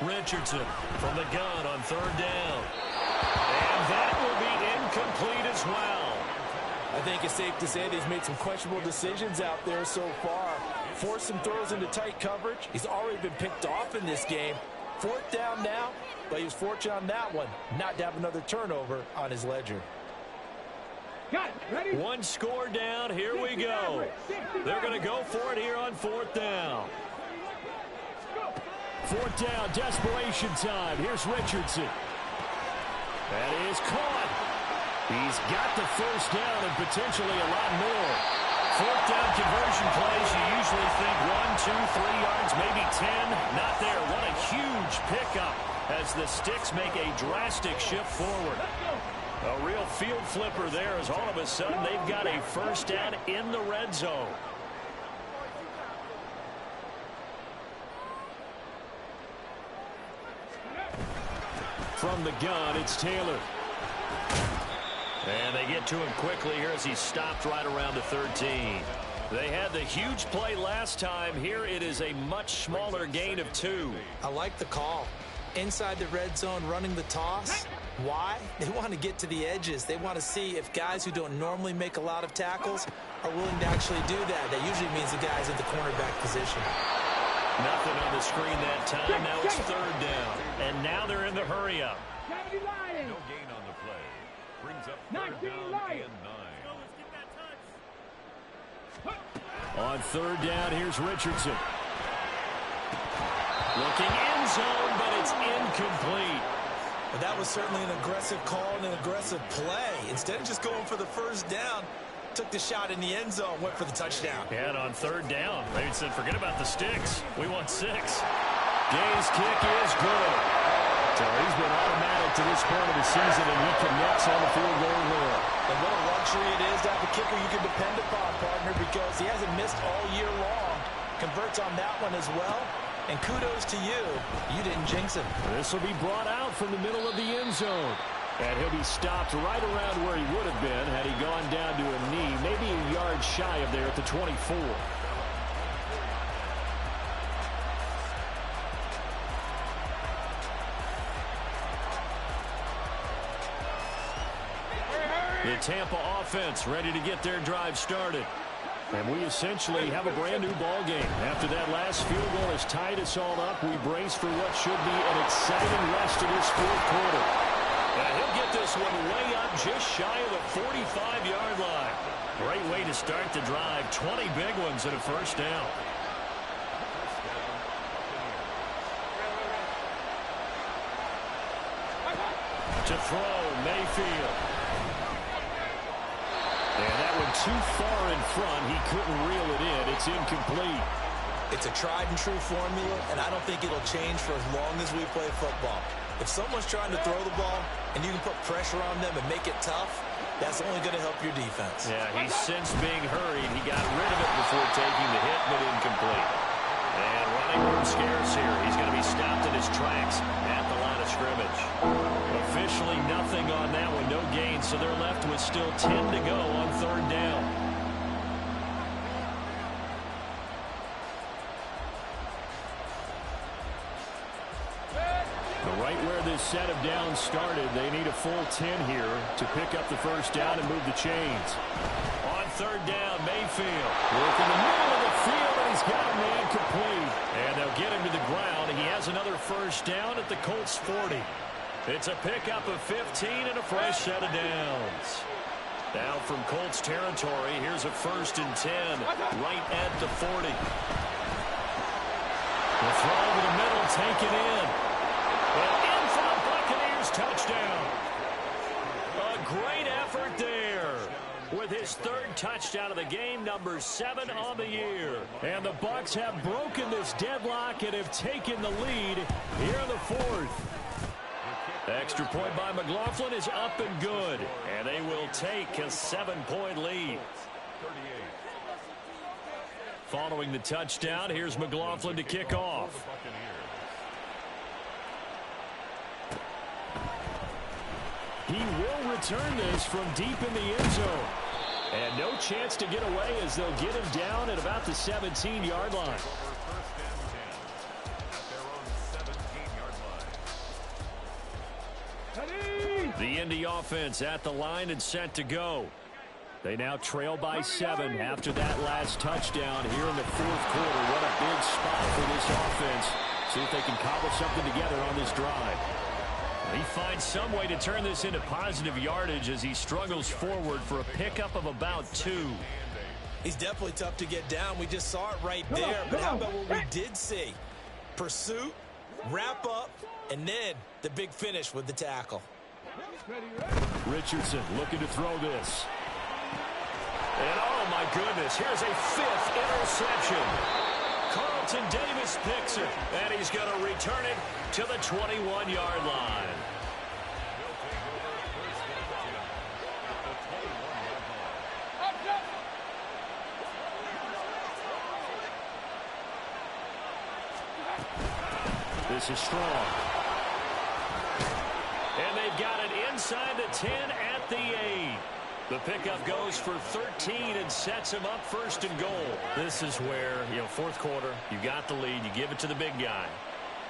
Speaker 2: Richardson from the gun on third down. And that will be incomplete as well.
Speaker 3: I think it's safe to say that he's made some questionable decisions out there so far. Forced some throws into tight coverage. He's already been picked off in this game. 4th down now, but he was fortunate on that one not to have another turnover on his ledger.
Speaker 4: Got it. Ready?
Speaker 2: 1 score down. Here we go. They're going to go for it here on 4th down.
Speaker 6: 4th down, desperation time. Here's Richardson. That is caught. He's got the first down and potentially a lot more. 4th down conversion plays, you usually think 1, 2, 3 yards, maybe
Speaker 2: huge pickup as the Sticks make a drastic shift forward. A real field flipper there as all of a sudden they've got a first down in the red zone. From the gun, it's Taylor. And they get to him quickly here as he's stopped right around the 13. They had the huge play last time. Here it is a much smaller gain of 2.
Speaker 3: I like the call. Inside the red zone, running the toss. Why? They want to get to the edges. They want to see if guys who don't normally make a lot of tackles are willing to actually do that. That usually means the guys at the cornerback position.
Speaker 2: Nothing on the screen that time. Now it's third down. And now they're in the hurry up.
Speaker 5: No gain on the play. Brings up third down and 9.
Speaker 2: On third down, here's Richardson. Looking end zone, but it's incomplete.
Speaker 3: But that was certainly an aggressive call and an aggressive play. Instead of just going for the first down, took the shot in the end zone, went for the touchdown.
Speaker 2: And on third down, they said, forget about the Sticks. We want 6. Gay's kick is good. So he's been automatic to this point of the season, and he connects on the field goal there.
Speaker 3: And what a luxury it is to have a kicker you can depend upon, partner, because he hasn't missed all year long. Converts on that one as well. And kudos to you. You didn't jinx him.
Speaker 2: This will be brought out from the middle of the end zone. And he'll be stopped right around where he would have been had he gone down to a knee, maybe a yard shy of there at the 24. The Tampa offense ready to get their drive started. And we essentially have a brand-new ball game. After that last field goal has tied us all up, we brace for what should be an exciting rest of this fourth quarter. And he'll get this one way up just shy of the 45-yard line. Great way to start the drive. 20 big ones and a first down. To throw, Mayfield. And that one too far in front. He couldn't reel it in. It's incomplete.
Speaker 3: It's a tried-and-true formula, and I don't think it'll change for as long as we play football. If someone's trying to throw the ball and you can put pressure on them and make it tough, that's only going to help your defense.
Speaker 2: Yeah, he's since being hurried. He got rid of it before taking the hit, but incomplete. And running room scarce here. He's going to be stopped in his tracks at the line of scrimmage. Officially nothing on that one, no gain, so they're left with still 10 to go on third down. Right where this set of downs started, they need a full 10 here to pick up the first down and move the chains. On third down, Mayfield. Work in the middle of the field, and he's got a man complete. And they'll get him to the ground. He has another first down at the Colts 40. It's a pickup of 15 and a fresh set of downs. Now from Colts territory, here's a 1st and 10 right at the 40. The throw over the middle, taken in. And in for the Buccaneers touchdown. A great effort there. With his 3rd touchdown of the game, number 7 on the year. And the Bucs have broken this deadlock and have taken the lead here in the 4th. Extra point by McLaughlin is up and good. And they will take a 7-point lead. Following the touchdown, here's McLaughlin to kick off. He will return this from deep in the end zone. And no chance to get away as they'll get him down at about the 17-yard line. The Indy offense at the line and set to go. They now trail by 7 after that last touchdown here in the 4th quarter. What a big spot for this offense. See if they can cobble something together on this drive. He finds some way to turn this into positive yardage as he struggles forward for a pickup of about 2.
Speaker 3: He's definitely tough to get down. We just saw it right there. But how about what we did see? Pursuit, wrap up, and then the big finish with the tackle.
Speaker 2: Richardson looking to throw this. And oh my goodness, here's a 5th interception. Carlton Davis picks it, and he's going to return it to the 21-yard line. This is strong. And they've got it inside the 10 at the 8. The pickup goes for 13 and sets him up first and goal. This is where, fourth quarter, you got the lead, you give it to the big guy.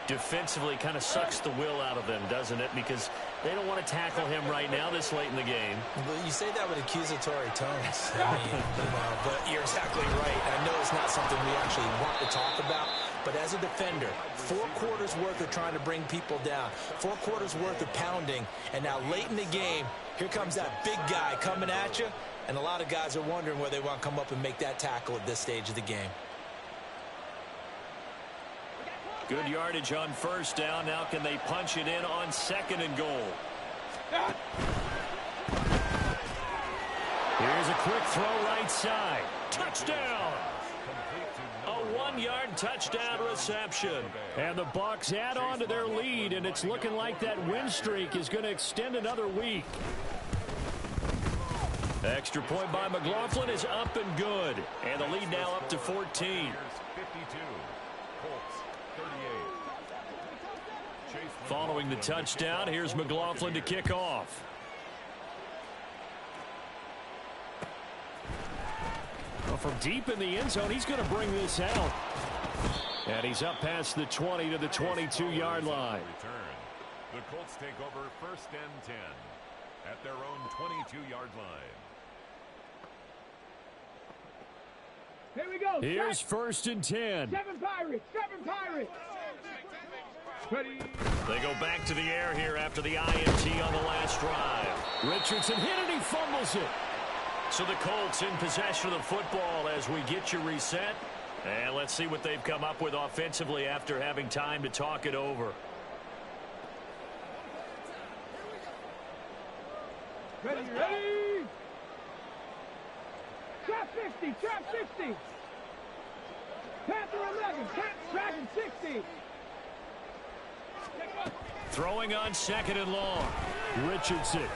Speaker 2: Defensively kind of sucks the will out of them, doesn't it? Because they don't want to tackle him right now this late in the game.
Speaker 3: Well, you say that with accusatory tones. But you're exactly right. I know it's not something we actually want to talk about. But as a defender, 4 quarters worth of trying to bring people down, 4 quarters worth of pounding, and now late in the game, here comes that big guy coming at you, and a lot of guys are wondering whether they want to come up and make that tackle at this stage of the game.
Speaker 2: Good yardage on first down. Now can they punch it in on second and goal? Here's a quick throw right side. Touchdown! A 1-yard touchdown reception. And the Bucs add on to their lead, and it's looking like that win streak is going to extend another week. Extra point by McLaughlin is up and good. And the lead now up to 14.
Speaker 5: 52. Colts, 38.
Speaker 2: Following the touchdown, here's McLaughlin to kick off. Well, from deep in the end zone, he's going to bring this out. And he's up past the 20 to the 22-yard line.
Speaker 5: The Colts take over first and 10 at their own 22-yard line.
Speaker 4: Here we go.
Speaker 2: Here's first and 10.
Speaker 4: 7 Pirates. 7 Pirates. Ready.
Speaker 2: They go back to the air here after the INT on the last drive. Richardson hit it, he fumbles it. So the Colts in possession of the football as we get you reset. And let's see what they've come up with offensively after having time to talk it over.
Speaker 4: Ready, ready. Trap 50, trap 60. Panther 11, Dragon 60.
Speaker 2: Throwing on second and long. Richardson.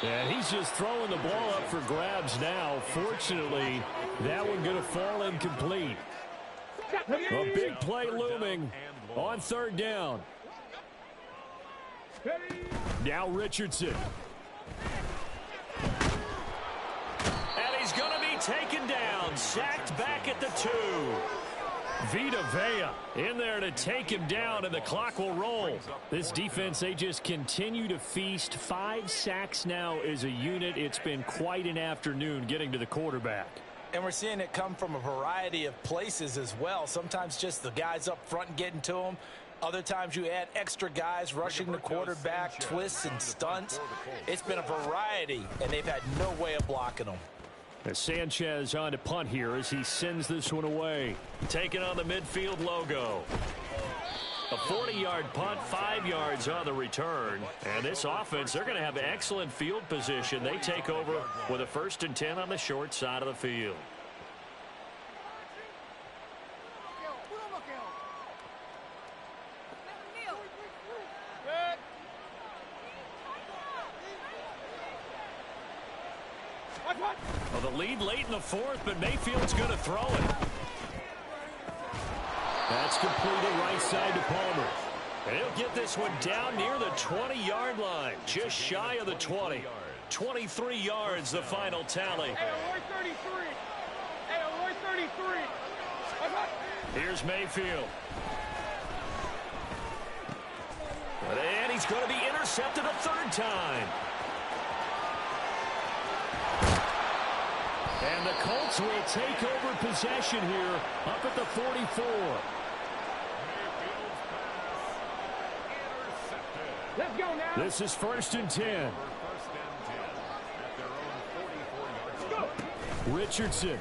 Speaker 2: And he's just throwing the ball up for grabs now. Fortunately, that one going to fall incomplete. A big play looming on third down. Now Richardson. And he's going to be taken down. Sacked back at the 2. Vita Vea in there to take him down, and the clock will roll. This defense, they just continue to feast. 5 sacks now as a unit. It's been quite an afternoon getting to the quarterback.
Speaker 3: And we're seeing it come from a variety of places as well. Sometimes just the guys up front getting to him. Other times you add extra guys rushing the quarterback, twists and stunts. It's been a variety, and they've had no way of blocking them.
Speaker 2: As Sanchez on to punt here as he sends this one away. Taking on the midfield logo. A 40-yard punt, 5 yards on the return. And this offense, they're going to have excellent field position. They take over with a first and 10 on the short side of the field. Well, the lead late in the 4th, but Mayfield's going to throw it. That's completed right side to Palmer. And he'll get this one down near the 20-yard line, just shy of the 20. 23 yards, the final tally.
Speaker 4: Hey, 33. Hey, 33.
Speaker 2: Here's Mayfield. And he's going to be intercepted a 3rd time. And the Colts will take over possession here up at the 44.
Speaker 4: Let's go now.
Speaker 2: This is first and 10. Richardson.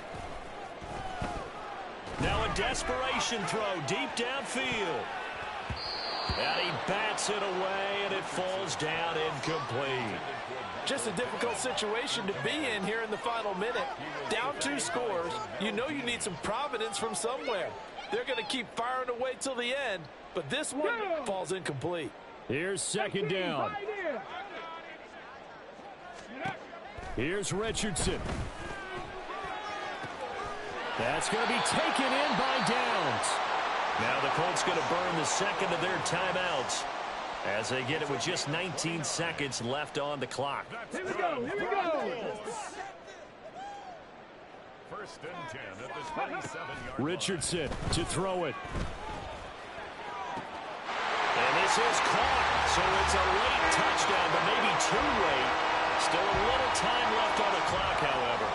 Speaker 2: Now a desperation throw deep downfield. And he bats it away, and it falls down incomplete.
Speaker 3: Just a difficult situation to be in here in the final minute. Down 2 scores, you know you need some providence from somewhere. They're going to keep firing away till the end, but this one falls incomplete.
Speaker 6: Here's second down. Here's Richardson. That's going to be taken in by Downs.
Speaker 2: Now the Colts going to burn the second of their timeouts as they get it with just 19 seconds left on the clock.
Speaker 4: Here we go. Here we go.
Speaker 5: First and 10 at the 27-yard line.
Speaker 6: Richardson to throw it.
Speaker 2: And this is caught. So it's a late touchdown, but maybe too late. Still a little time left on the clock, however.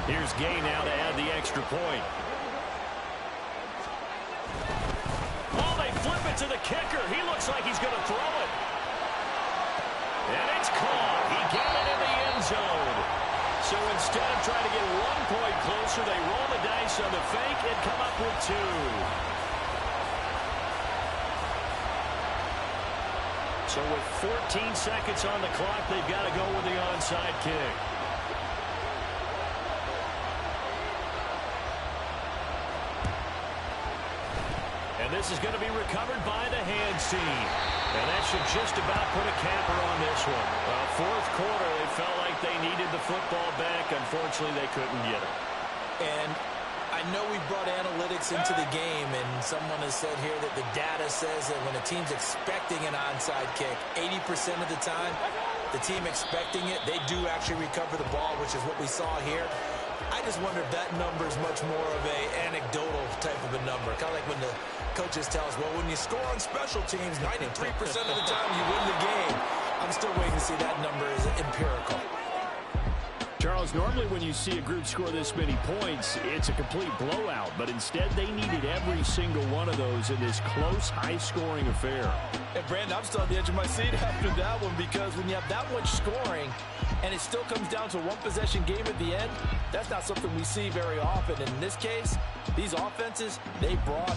Speaker 2: Here's Gay now to add the extra point. Oh, they flip it to the kicker. He looks like he's going to throw it. And it's caught. He got it in the end zone. So instead of trying to get 1 point closer, they roll the dice on the fake and come up with 2. So with 14 seconds on the clock, they've got to go with the onside kick. And this is going to be recovered by the hands team. And that should just about put a capper on this one. Well, fourth quarter, they felt like they needed the football back. Unfortunately, they couldn't get it.
Speaker 3: And I know we brought analytics into the game, and someone has said here that the data says that when a team's expecting an onside kick, 80% of the time, the team expecting it, they do actually recover the ball, which is what we saw here. I just wonder if that number is much more of a anecdotal type of a number. Kind of like when the coaches tell us, well, when you score on special teams, 93% of the time you win the game. I'm still waiting to see that number is empirical.
Speaker 6: Charles, normally when you see a group score this many points, it's a complete blowout. But instead, they needed every single one of those in this close, high-scoring affair.
Speaker 3: And, Brandon, I'm still on the edge of my seat after that one because when you have that much scoring and it still comes down to a one-possession game at the end, that's not something we see very often. And in this case, these offenses, they brought it.